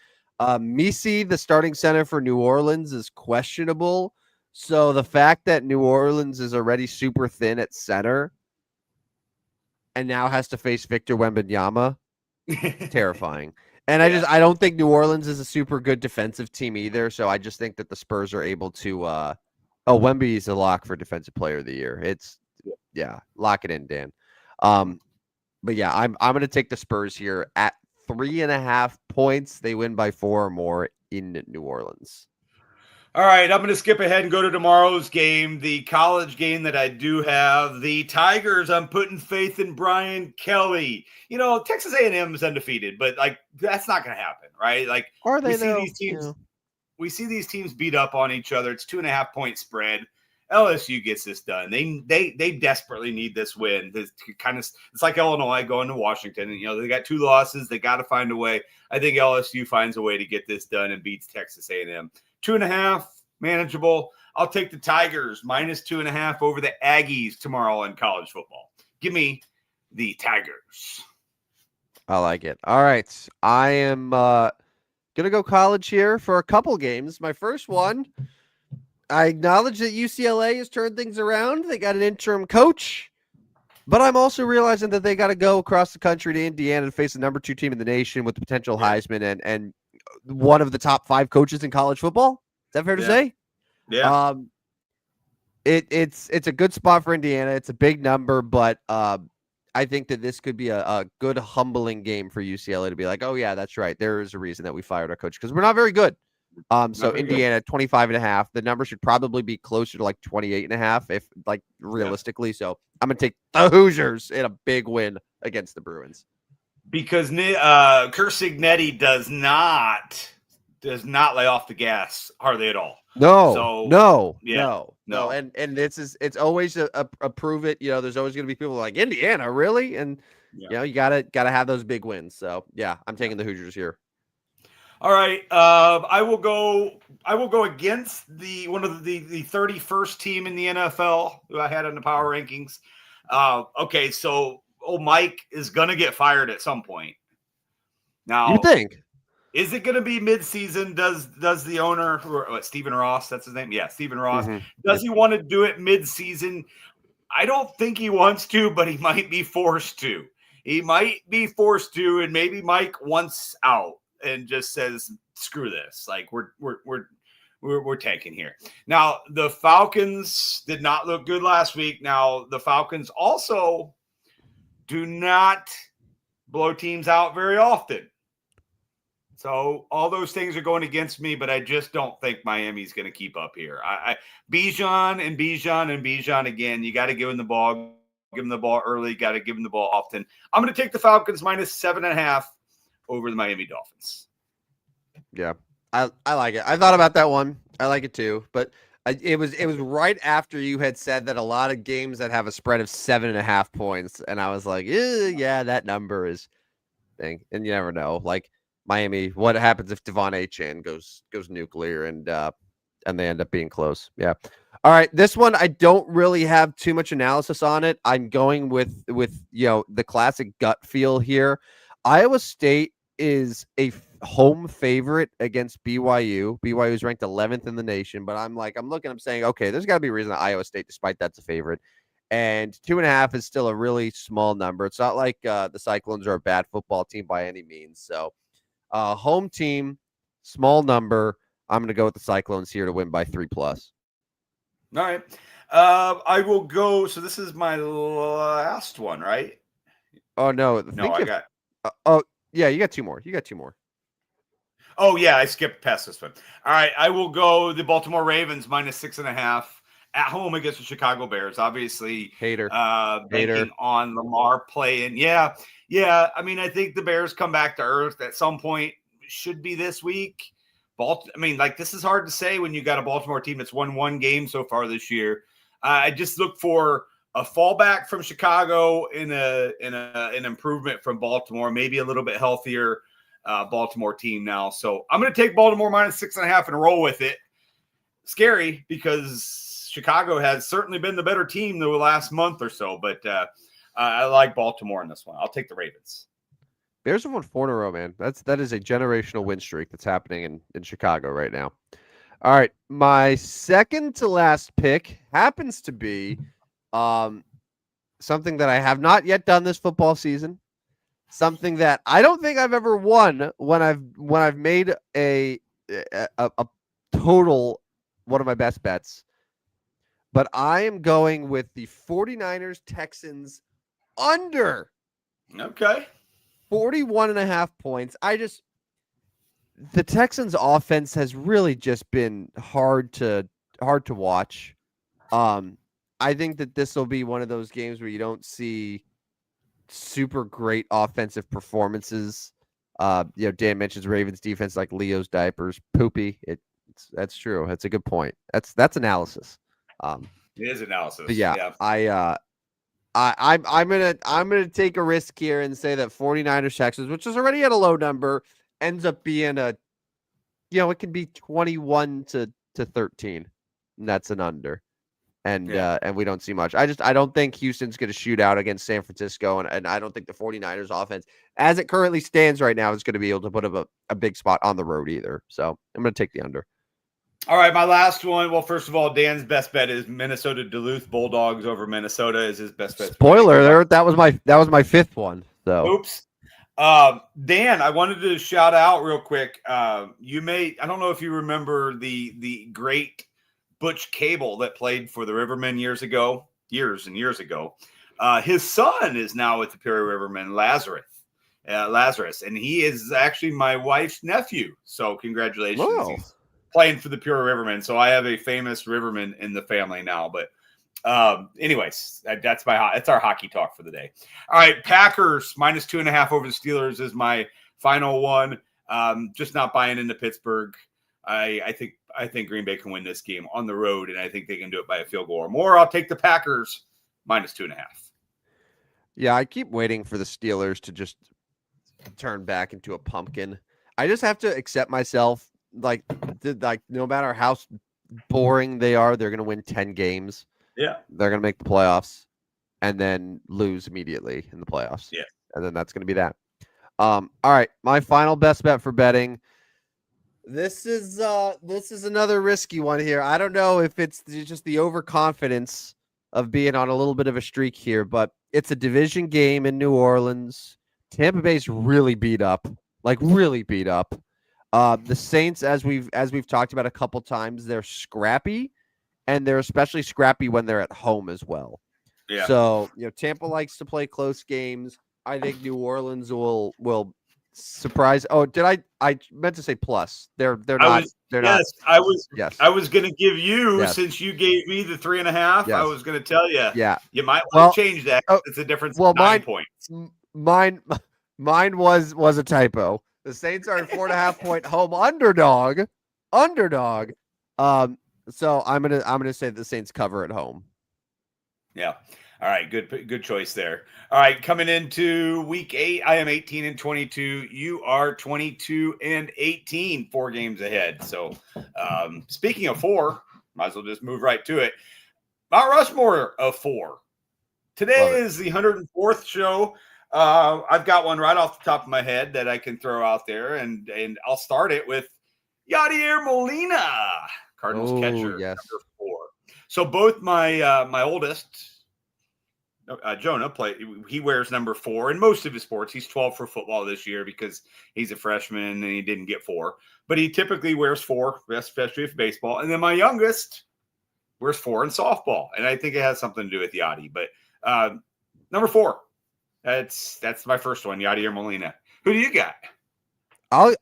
Misi, the starting center for New Orleans, is questionable. So the fact that New Orleans is already super thin at center and now has to face Victor Wembanyama, terrifying. And I don't think New Orleans is a super good defensive team either. So I just think that the Spurs are able to. Wemby is a lock for Defensive Player of the Year. Lock it in, Dan. But yeah, I'm going to take the Spurs here at 3.5 points. They win by 4 or more in New Orleans. All right, I'm going to skip ahead and go to tomorrow's game, the college game that I do have. The Tigers, I'm putting faith in Brian Kelly. You know, Texas A&M is undefeated, but like that's not going to happen, right? Like are they? We see these teams beat up on each other. It's 2.5-point spread. LSU gets this done. They desperately need this win. It's like Illinois going to Washington, and they got 2 losses. They got to find a way. I think LSU finds a way to get this done and beats Texas A&M. 2.5, manageable. I'll take the Tigers minus 2.5 over the Aggies tomorrow in college football. Give me the Tigers. I like it. All right. I am going to go college here for a couple games. My first one, I acknowledge that UCLA has turned things around. They got an interim coach. But I'm also realizing that they got to go across the country to Indiana to face the number 2 team in the nation with the potential Heisman and one of the top 5 coaches in college football. Is that fair to say? Yeah. It's a good spot for Indiana. It's a big number, but I think that this could be a good humbling game for UCLA to be like, oh yeah, that's right. There is a reason that we fired our coach because we're not very good. So Indiana 25.5. The number should probably be closer to like 28.5 if like realistically. Yeah. So I'm gonna take the Hoosiers in a big win against the Bruins. Because Curt Cignetti does not lay off the gas hardly at all. No. And it's always a prove it. There's always going to be people like Indiana, really, and you gotta have those big wins. So yeah, I'm taking the Hoosiers here. All right, I will go against one of the 31st team in the NFL who I had in the power rankings. Okay, so old Mike is gonna get fired at some point. Now, you think? Is it going to be mid-season? Does the owner, Stephen Ross, that's his name? Yeah, Stephen Ross. Mm-hmm. Does he want to do it mid-season? I don't think he wants to, but he might be forced to. And maybe Mike wants out and just says, "Screw this! Like we're tanking here." Now the Falcons did not look good last week. Now the Falcons also do not blow teams out very often. So all those things are going against me, but I just don't think Miami's going to keep up here. Bijan again. You got to give him the ball. Give him the ball early. Got to give him the ball often. I'm going to take the Falcons minus 7.5 over the Miami Dolphins. Yeah, I like it. I thought about that one. I like it too, but it was right after you had said that a lot of games that have a spread of 7.5 points, and I was like, yeah, that number is thing, and you never know, like. Miami, what happens if Devon Achane goes nuclear and they end up being close? Yeah. All right. This one, I don't really have too much analysis on it. I'm going with the classic gut feel here. Iowa State is a home favorite against BYU. BYU is ranked 11th in the nation, but I'm saying, okay, there's got to be a reason that Iowa State, despite that's a favorite. And 2.5 is still a really small number. It's not like the Cyclones are a bad football team by any means. So, home team, small number. I'm going to go with the Cyclones here to win by 3+. All right. I will go. So this is my last one, right? Oh, no. I got. Oh, yeah. You got 2 more. Oh, yeah, I skipped past this one. All right, I will go the Baltimore Ravens -6.5 at home against the Chicago Bears. Obviously, Hater. banking on Lamar playing. Yeah. I mean, I think the Bears come back to earth at some point. Should be this week. This is hard to say when you got a Baltimore team that's won one game so far this year. I just look for a fallback from Chicago in an improvement from Baltimore, maybe a little bit healthier Baltimore team now. So I'm going to take Baltimore -6.5 and roll with it. Scary because Chicago has certainly been the better team the last month or so, but I like Baltimore in this one. I'll take the Ravens. Bears have won 4 in a row, man. That is a generational win streak that's happening in Chicago right now. All right, my second to last pick happens to be something that I have not yet done this football season. Something that I don't think I've ever won when I've made a total one of my best bets. But I am going with the 49ers Texans under. Okay. 41.5 points. The Texans offense has really just been hard to watch. I think that this will be one of those games where you don't see super great offensive performances. Dan mentions Ravens defense like Leo's diapers, poopy. That's true. That's a good point. That's analysis. It is analysis. But yeah. I'm gonna take a risk here and say that 49ers Texans, which is already at a low number, ends up being it can be 21 to 13. And that's an under. And we don't see much. I don't think Houston's going to shoot out against San Francisco, and I don't think the 49ers offense, as it currently stands right now, is going to be able to put up a big spot on the road either. So I'm going to take the under. All right, my last one. Well, first of all, Dan's best bet is Minnesota Duluth Bulldogs over Minnesota is his best bet. Spoiler, that was my fifth one. So oops. Dan, I wanted to shout out real quick. I don't know if you remember the great Butch Cable that played for the Rivermen years and years ago. His son is now with the Peoria Rivermen, Lazarus, and he is actually my wife's nephew. So congratulations. Whoa. He's playing for the Peoria Rivermen. So I have a famous Riverman in the family now. But anyways, that's our hockey talk for the day. All right, Packers -2.5 over the Steelers is my final one. Just not buying into Pittsburgh. I think Green Bay can win this game on the road, and I think they can do it by a field goal or more. I'll take the Packers -2.5. Yeah, I keep waiting for the Steelers to just turn back into a pumpkin. I just have to accept myself, like no matter how boring they are, they're going to win 10 games. Yeah. They're going to make the playoffs and then lose immediately in the playoffs. Yeah. And then that's going to be that. All right, my final best bet for betting. This is another risky one here. I don't know if it's just the overconfidence of being on a little bit of a streak here, but it's a division game in New Orleans. Tampa Bay's really beat up. The Saints, as we've talked about a couple times, they're scrappy, and they're especially scrappy when they're at home as well. Yeah. So, Tampa likes to play close games. I think New Orleans will surprise. Oh, I meant to say plus. They're not. I was going to give you, since you gave me the 3.5. Yes. I was going to tell you. Yeah. You might want to change that. It's a difference of 9 points. Mine was a typo. The Saints are a 4.5 point home underdog. So I'm gonna say the Saints cover at home. Yeah. All right. Good choice there. All right. Coming into week 8, I am 18-22. You are 22-18, 4 games ahead. So speaking of 4, might as well just move right to it. Mount Rushmore of 4. Today is the 104th show. I've got one right off the top of my head that I can throw out there, and I'll start it with Yadier Molina, Cardinals catcher, yes. number 4. So both my oldest, Jonah, he wears number 4 in most of his sports. He's 12 for football this year because he's a freshman and he didn't get 4. But he typically wears 4, especially if baseball. And then my youngest wears 4 in softball, and I think it has something to do with Yadi. But number 4. That's my first one, Yadier Molina. Who do you got?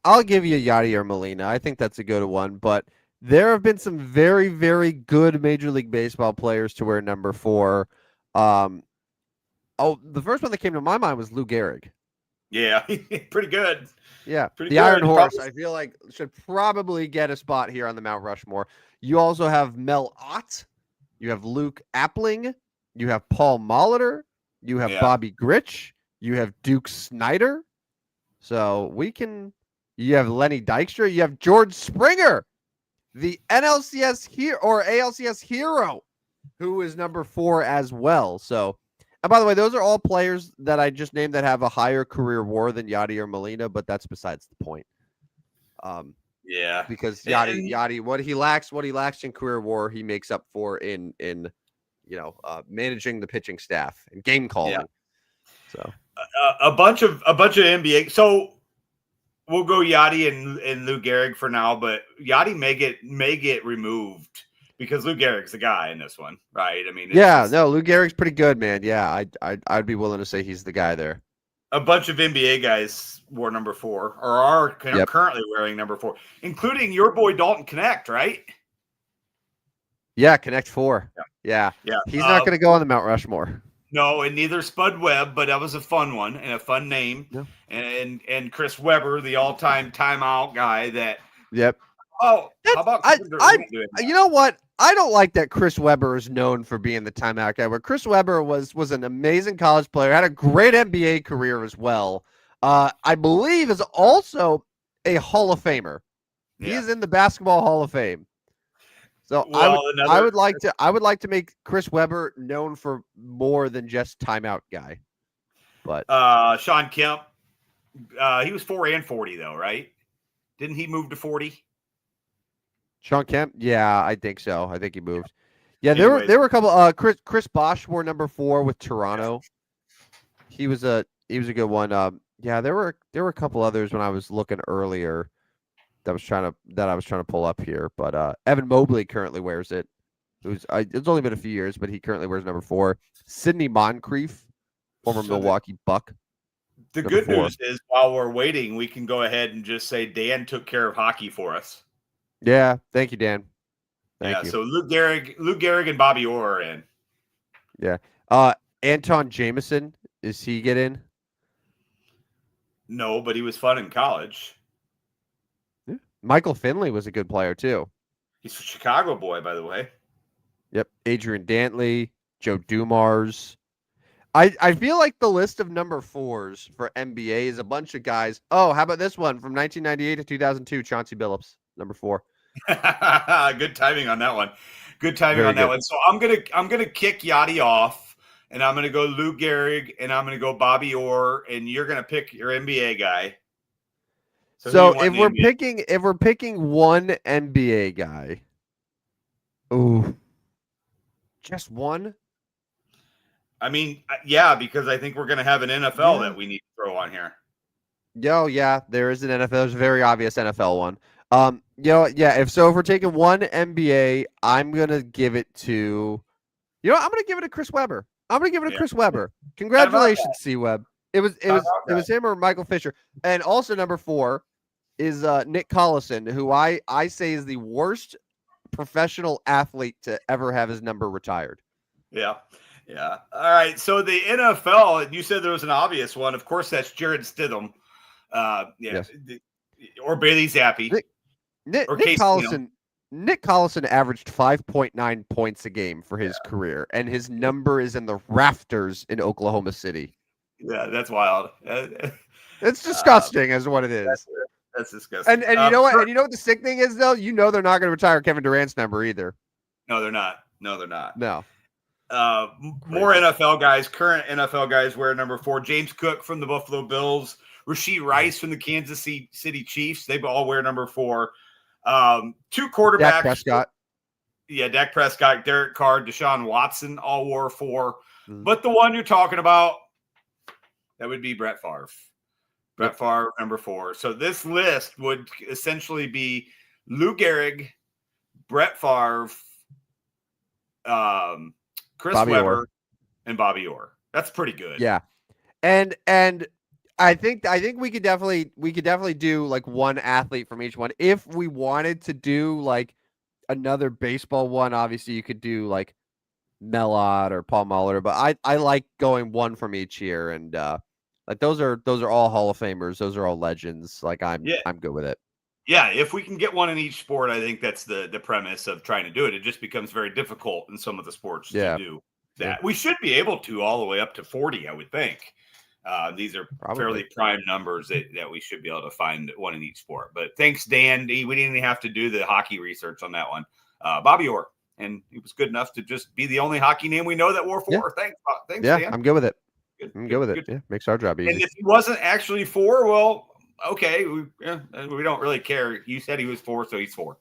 I'll give you Yadi or Molina. I think that's a good one, but there have been some very, very good Major League Baseball players to wear number 4. Um, the first one that came to my mind was Lou Gehrig. Yeah, pretty good. Yeah, Pretty the good. Iron Horse, Probably, I feel like should probably get a spot here on the Mount Rushmore. You also have Mel Ott, you have Luke Appling, you have Paul Molitor, you have yeah. Bobby Grich, you have Duke Snyder. So you have Lenny Dykstra, you have George Springer, the NLCS here or ALCS hero, who is number 4 as well. So, and by the way, those are all players that I just named that have a higher career WAR than Yadi or Molina, but that's besides the point. Yeah. Because And Yadi, what he lacks in career WAR, he makes up for in managing the pitching staff and game calling. yeah, So a bunch of NBA. So we'll go Yachty and Lou Gehrig for now, but Yachty may get removed because Lou Gehrig's the guy in this one, right? I mean, no, Lou Gehrig's pretty good, man. Yeah, I'd be willing to say he's the guy there. a bunch of NBA guys wore number 4 or are currently wearing number 4, including your boy Dalton Connect, right? Yeah, Connect 4. Yeah. Yeah. He's not going to go on the Mount Rushmore. No, and neither Spud Webb, but that was a fun one and a fun name. No. And Chris Webber, the all-time timeout guy that. Yep. Oh, how about you know what? I don't like that Chris Webber is known for being the timeout guy. Where Chris Webber was an amazing college player, had a great NBA career as well. I believe is also a Hall of Famer. Yeah. He is in the Basketball Hall of Fame. So I would like to make Chris Webber known for more than just timeout guy. But Sean Kemp, he was 4 and 40 though, right? Didn't he move to 40? Sean Kemp, yeah, I think so. I think he moved. Yeah, there were a couple. Chris Bosh wore number 4 with Toronto. He was a good one. Yeah, there were a couple others when I was looking earlier that I was trying to pull up here. But Evan Mobley currently wears it. It's only been a few years, but he currently wears number 4. Sidney Moncrief, former Milwaukee Buck. The good news is, while we're waiting, we can go ahead and just say Dan took care of hockey for us. Yeah, thank you, Dan. Thank you. So Lou Gehrig and Bobby Orr are in. Yeah. Anton Jameson, is he get in? No, but he was fun in college. Yeah. Michael Finley was a good player too. He's a Chicago boy, by the way. Yep. Adrian Dantley, Joe Dumars. I feel like the list of number 4s for NBA is a bunch of guys. Oh, how about this one from 1998 to 2002? Chauncey Billups, number 4. Good timing on that one. Good timing on that one. So I'm gonna kick Yachty off, and I'm gonna go Lou Gehrig, and I'm gonna go Bobby Orr, and you're gonna pick your NBA guy. So if we're picking one NBA guy, just one. I mean, yeah, because I think we're going to have an NFL that we need to throw on here. Yeah, there is an NFL. There's a very obvious NFL one. If we're taking one NBA, I'm gonna give it to, I'm gonna give it to Chris Webber. Chris Webber. Congratulations, C Webb. It was him or Michael Fisher. And also number 4 is Nick Collison, who I say is the worst professional athlete to ever have his number retired. Yeah. Yeah. All right. So the NFL, and you said there was an obvious one. Of course, that's Jared Stidham. Yes. Or Bailey Zappi. Nick Collison averaged 5.9 points a game for his career, and his number is in the rafters in Oklahoma City. Yeah, that's wild. It's disgusting, is what it is. That's disgusting. And you know what? And you know what the sick thing is, though? They're not going to retire Kevin Durant's number either. No, they're not. No. More NFL guys, current NFL guys wear number 4. James Cook from the Buffalo Bills, Rashee Rice from the Kansas City Chiefs. They all wear number 4. 2 quarterbacks. Dak Prescott. Yeah, Dak Prescott, Derek Carr, Deshaun Watson all wore 4. Mm-hmm. But the one you're talking about, that would be Brett Favre. Brett Favre, number 4. So this list would essentially be Lou Gehrig, Brett Favre, Chris Webber, and Bobby Orr. That's pretty good. Yeah. And I think we could definitely do like one athlete from each one. If we wanted to do like another baseball one, obviously you could do like Mellot or Paul Muller, but I like going one from each year, and like those are all Hall of Famers. Those are all legends. Like I'm good with it. Yeah, if we can get one in each sport, I think that's the premise of trying to do it. It just becomes very difficult in some of the sports to do that. Yeah. We should be able to all the way up to 40, I would think. These are fairly prime numbers that we should be able to find one in each sport. But thanks, Dan. We didn't even have to do the hockey research on that one. Bobby Orr, and he was good enough to just be the only hockey name we know that wore 4. Yeah. Thanks, yeah, Dan. I'm good with it. Good, good with it. Yeah, makes our job easy. And if he wasn't actually 4, well, okay, we don't really care. You said he was 4, so he's 4.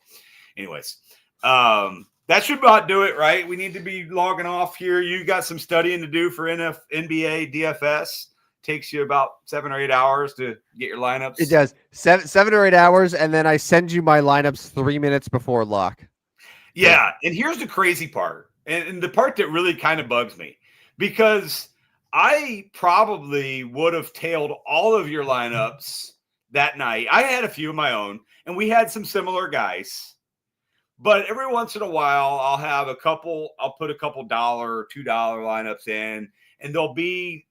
Anyways, that should about do it, right? We need to be logging off here. You got some studying to do for NBA DFS. Takes you about 7 or 8 hours to get your lineups. It does 7 or 8 hours, and then I send you my lineups 3 minutes before lock. Yeah, and here's the crazy part, and the part that really kind of bugs me, because I probably would have tailed all of your lineups that night. I had a few of my own, and we had some similar guys. But every once in a while, I'll put a couple $1, $2 lineups in, and they'll be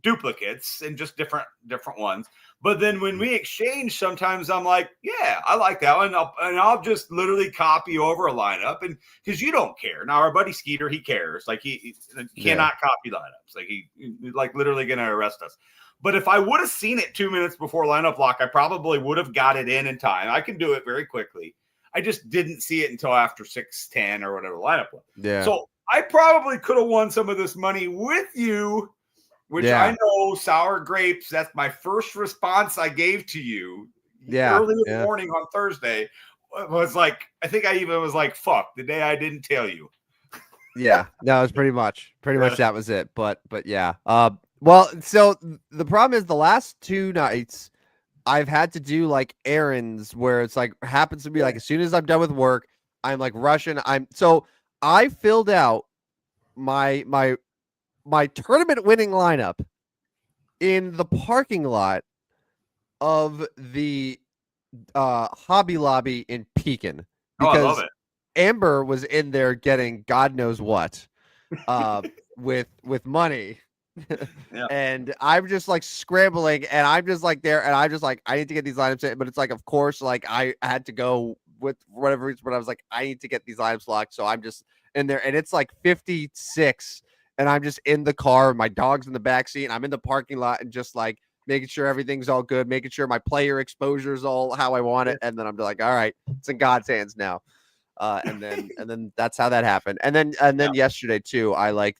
duplicates and just different ones. But then when we exchange, sometimes I'm like, yeah, I like that one. I'll just literally copy over a lineup, and because you don't care. Now our buddy Skeeter, he cares. Like he cannot copy lineups. Like he like literally going to arrest us. But if I would have seen it 2 minutes before lineup lock, I probably would have got it in time. I can do it very quickly. I just didn't see it until after 6:10 or whatever the lineup was. Yeah. So I probably could have won some of this money with you, which I know sour grapes. That's my first response I gave to you early in the morning on Thursday. Was like, I think I even was like, fuck, the day I didn't tell you. Yeah, no, it was pretty much that was it. But yeah. Well, so the problem is the last 2 nights I've had to do like errands where it's like happens to be like as soon as I'm done with work, I'm like rushing. So I filled out my tournament winning lineup in the parking lot of the Hobby Lobby in Pekin because I love it. Amber was in there getting God knows what with money. And I'm just like scrambling, and I'm just like there, and I'm just like, I need to get these lineups in, but it's like, of course, like I had to go with whatever reason, but I was like, I need to get these lineups locked, so I'm just in there, and it's like 56, and I'm just in the car, my dog's in the back seat, and I'm in the parking lot, and just like making sure everything's all good, making sure my player exposure is all how I want it, and then I'm like, all right, it's in God's hands now. And then that's how that happened. And then yesterday too, I like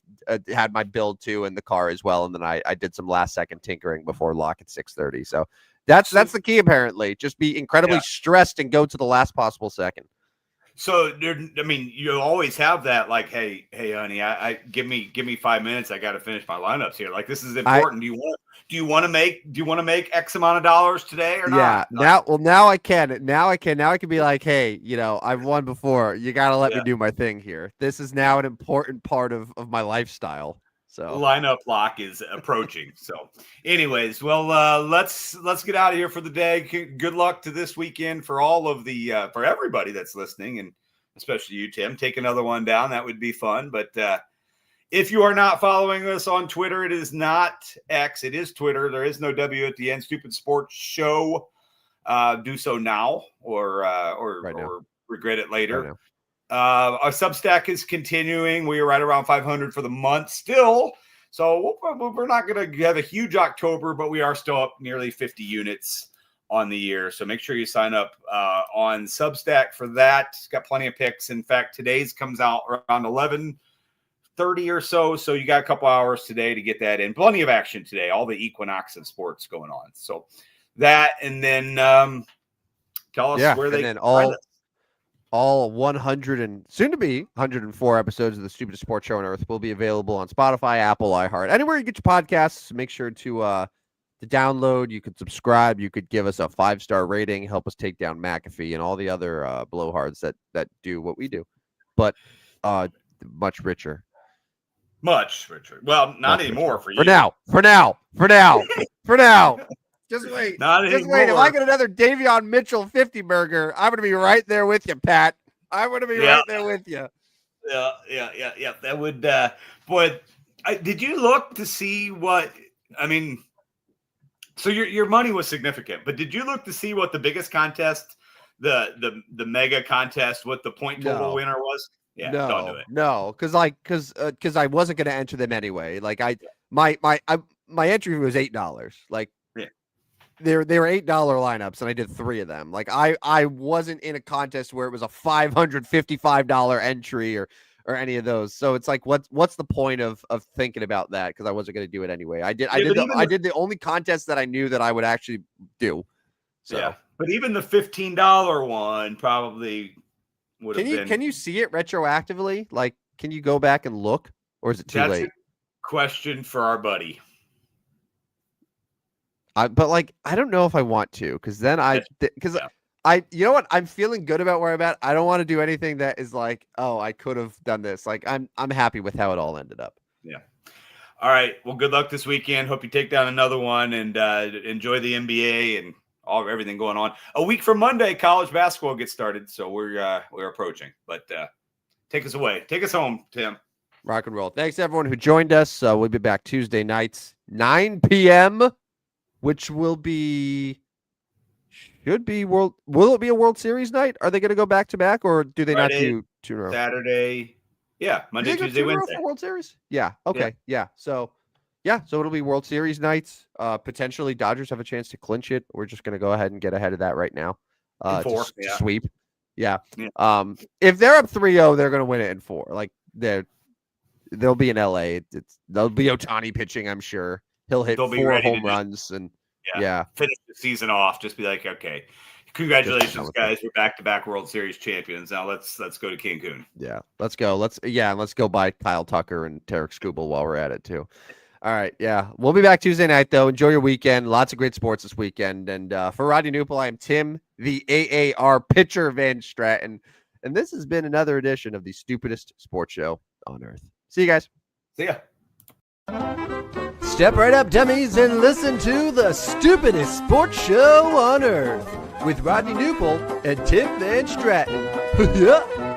had my build too in the car as well. And then I did some last second tinkering before lock at 6:30. So that's the key apparently. Just be incredibly stressed and go to the last possible second. So I mean, you always have that like, hey, honey, I give me 5 minutes. I got to finish my lineups here. Like this is important. Do you want to make X amount of dollars today or not? Yeah. Now I can. Now I can be like, hey, I've won before. You got to let me do my thing here. This is now an important part of my lifestyle. So lineup lock is approaching. So anyways, well, let's get out of here for the day. Good luck to this weekend for all of the for everybody that's listening, and especially you, Tim. Take another one down. That would be fun. But if you are not following us on Twitter, it is not X. It is Twitter. There is no W at the end. Stupid Sports Show. Do so now or regret it later. Right now. Our Substack is continuing. We are right around 500 for the month still. So we're not going to have a huge October, but we are still up nearly 50 units on the year. So make sure you sign up on Substack for that. It's got plenty of picks. In fact, today's comes out around 11:30 or so. So you got a couple hours today to get that in. Plenty of action today. All the equinox and sports going on. So that, and then tell us where they can find us. All 100 and soon to be 104 episodes of the Stupidest Sports Show on Earth will be available on Spotify, Apple, iHeart, anywhere you get your podcasts. Make sure to download. You could subscribe. You could give us a 5-star rating. Help us take down McAfee and all the other blowhards that do what we do, but much richer. Much, Richard. Well, not anymore for you. For now. Just wait. Not Just anymore. wait. If I get another Davion Mitchell 50 burger, I'm gonna be right there with you, Pat. I'm gonna be right there with you. Yeah. That would, boy. Did you look to see what? I mean, so your money was significant, but did you look to see what the biggest contest, the mega contest, what the point total winner was? Yeah, don't do it. No, because I wasn't gonna enter them anyway. Like my entry was $8. Like they were $8 lineups, and I did 3 of them. Like I wasn't in a contest where it was a $555 entry or any of those. So it's like what's the point of thinking about that? Because I wasn't going to do it anyway. I did the only contest that I knew that I would actually do. So yeah, but even the $15 one probably would have been. Can you see it retroactively? Like, can you go back and look, or is it too late? A question for our buddy. But like, I don't know if I want to, because then you know what? I'm feeling good about where I'm at. I don't want to do anything that is like, oh, I could have done this. Like, I'm happy with how it all ended up. Yeah. All right. Well, good luck this weekend. Hope you take down another one and enjoy the NBA and everything going on. A week from Monday, college basketball gets started, so we're approaching. But take us away. Take us home, Tim. Rock and roll. Thanks everyone who joined us. We'll be back Tuesday nights, 9 p.m., which will be. Will it be a World Series night? Are they going to go back to back, or do they not do 2 in a row? Saturday, yeah, Monday, Tuesday, Wednesday for World Series. Yeah, okay, yeah. So it'll be World Series nights. Potentially, Dodgers have a chance to clinch it. We're just going to go ahead and get ahead of that right now. To sweep. Yeah. If they're up 3-0, they're going to win it in 4. Like they'll be in LA. They'll be Ohtani pitching. I'm sure he'll hit 4 home runs and. Yeah. Finish the season off. Just be like, okay, congratulations, guys. We're back-to-back World Series champions. Now let's go to Cancun. Yeah, let's go. Let's go buy Kyle Tucker and Tarek Skubal while we're at it too. All right, yeah, we'll be back Tuesday night though. Enjoy your weekend. Lots of great sports this weekend. And for Rodney Newpel, I am Tim, the AAR pitcher Van Stratton, and this has been another edition of the Stupidest Sports Show on Earth. See you guys. See ya. Step right up, dummies, and listen to the Stupidest Sports Show on Earth with Rodney Newpel and Tim Van Stratton. Yeah.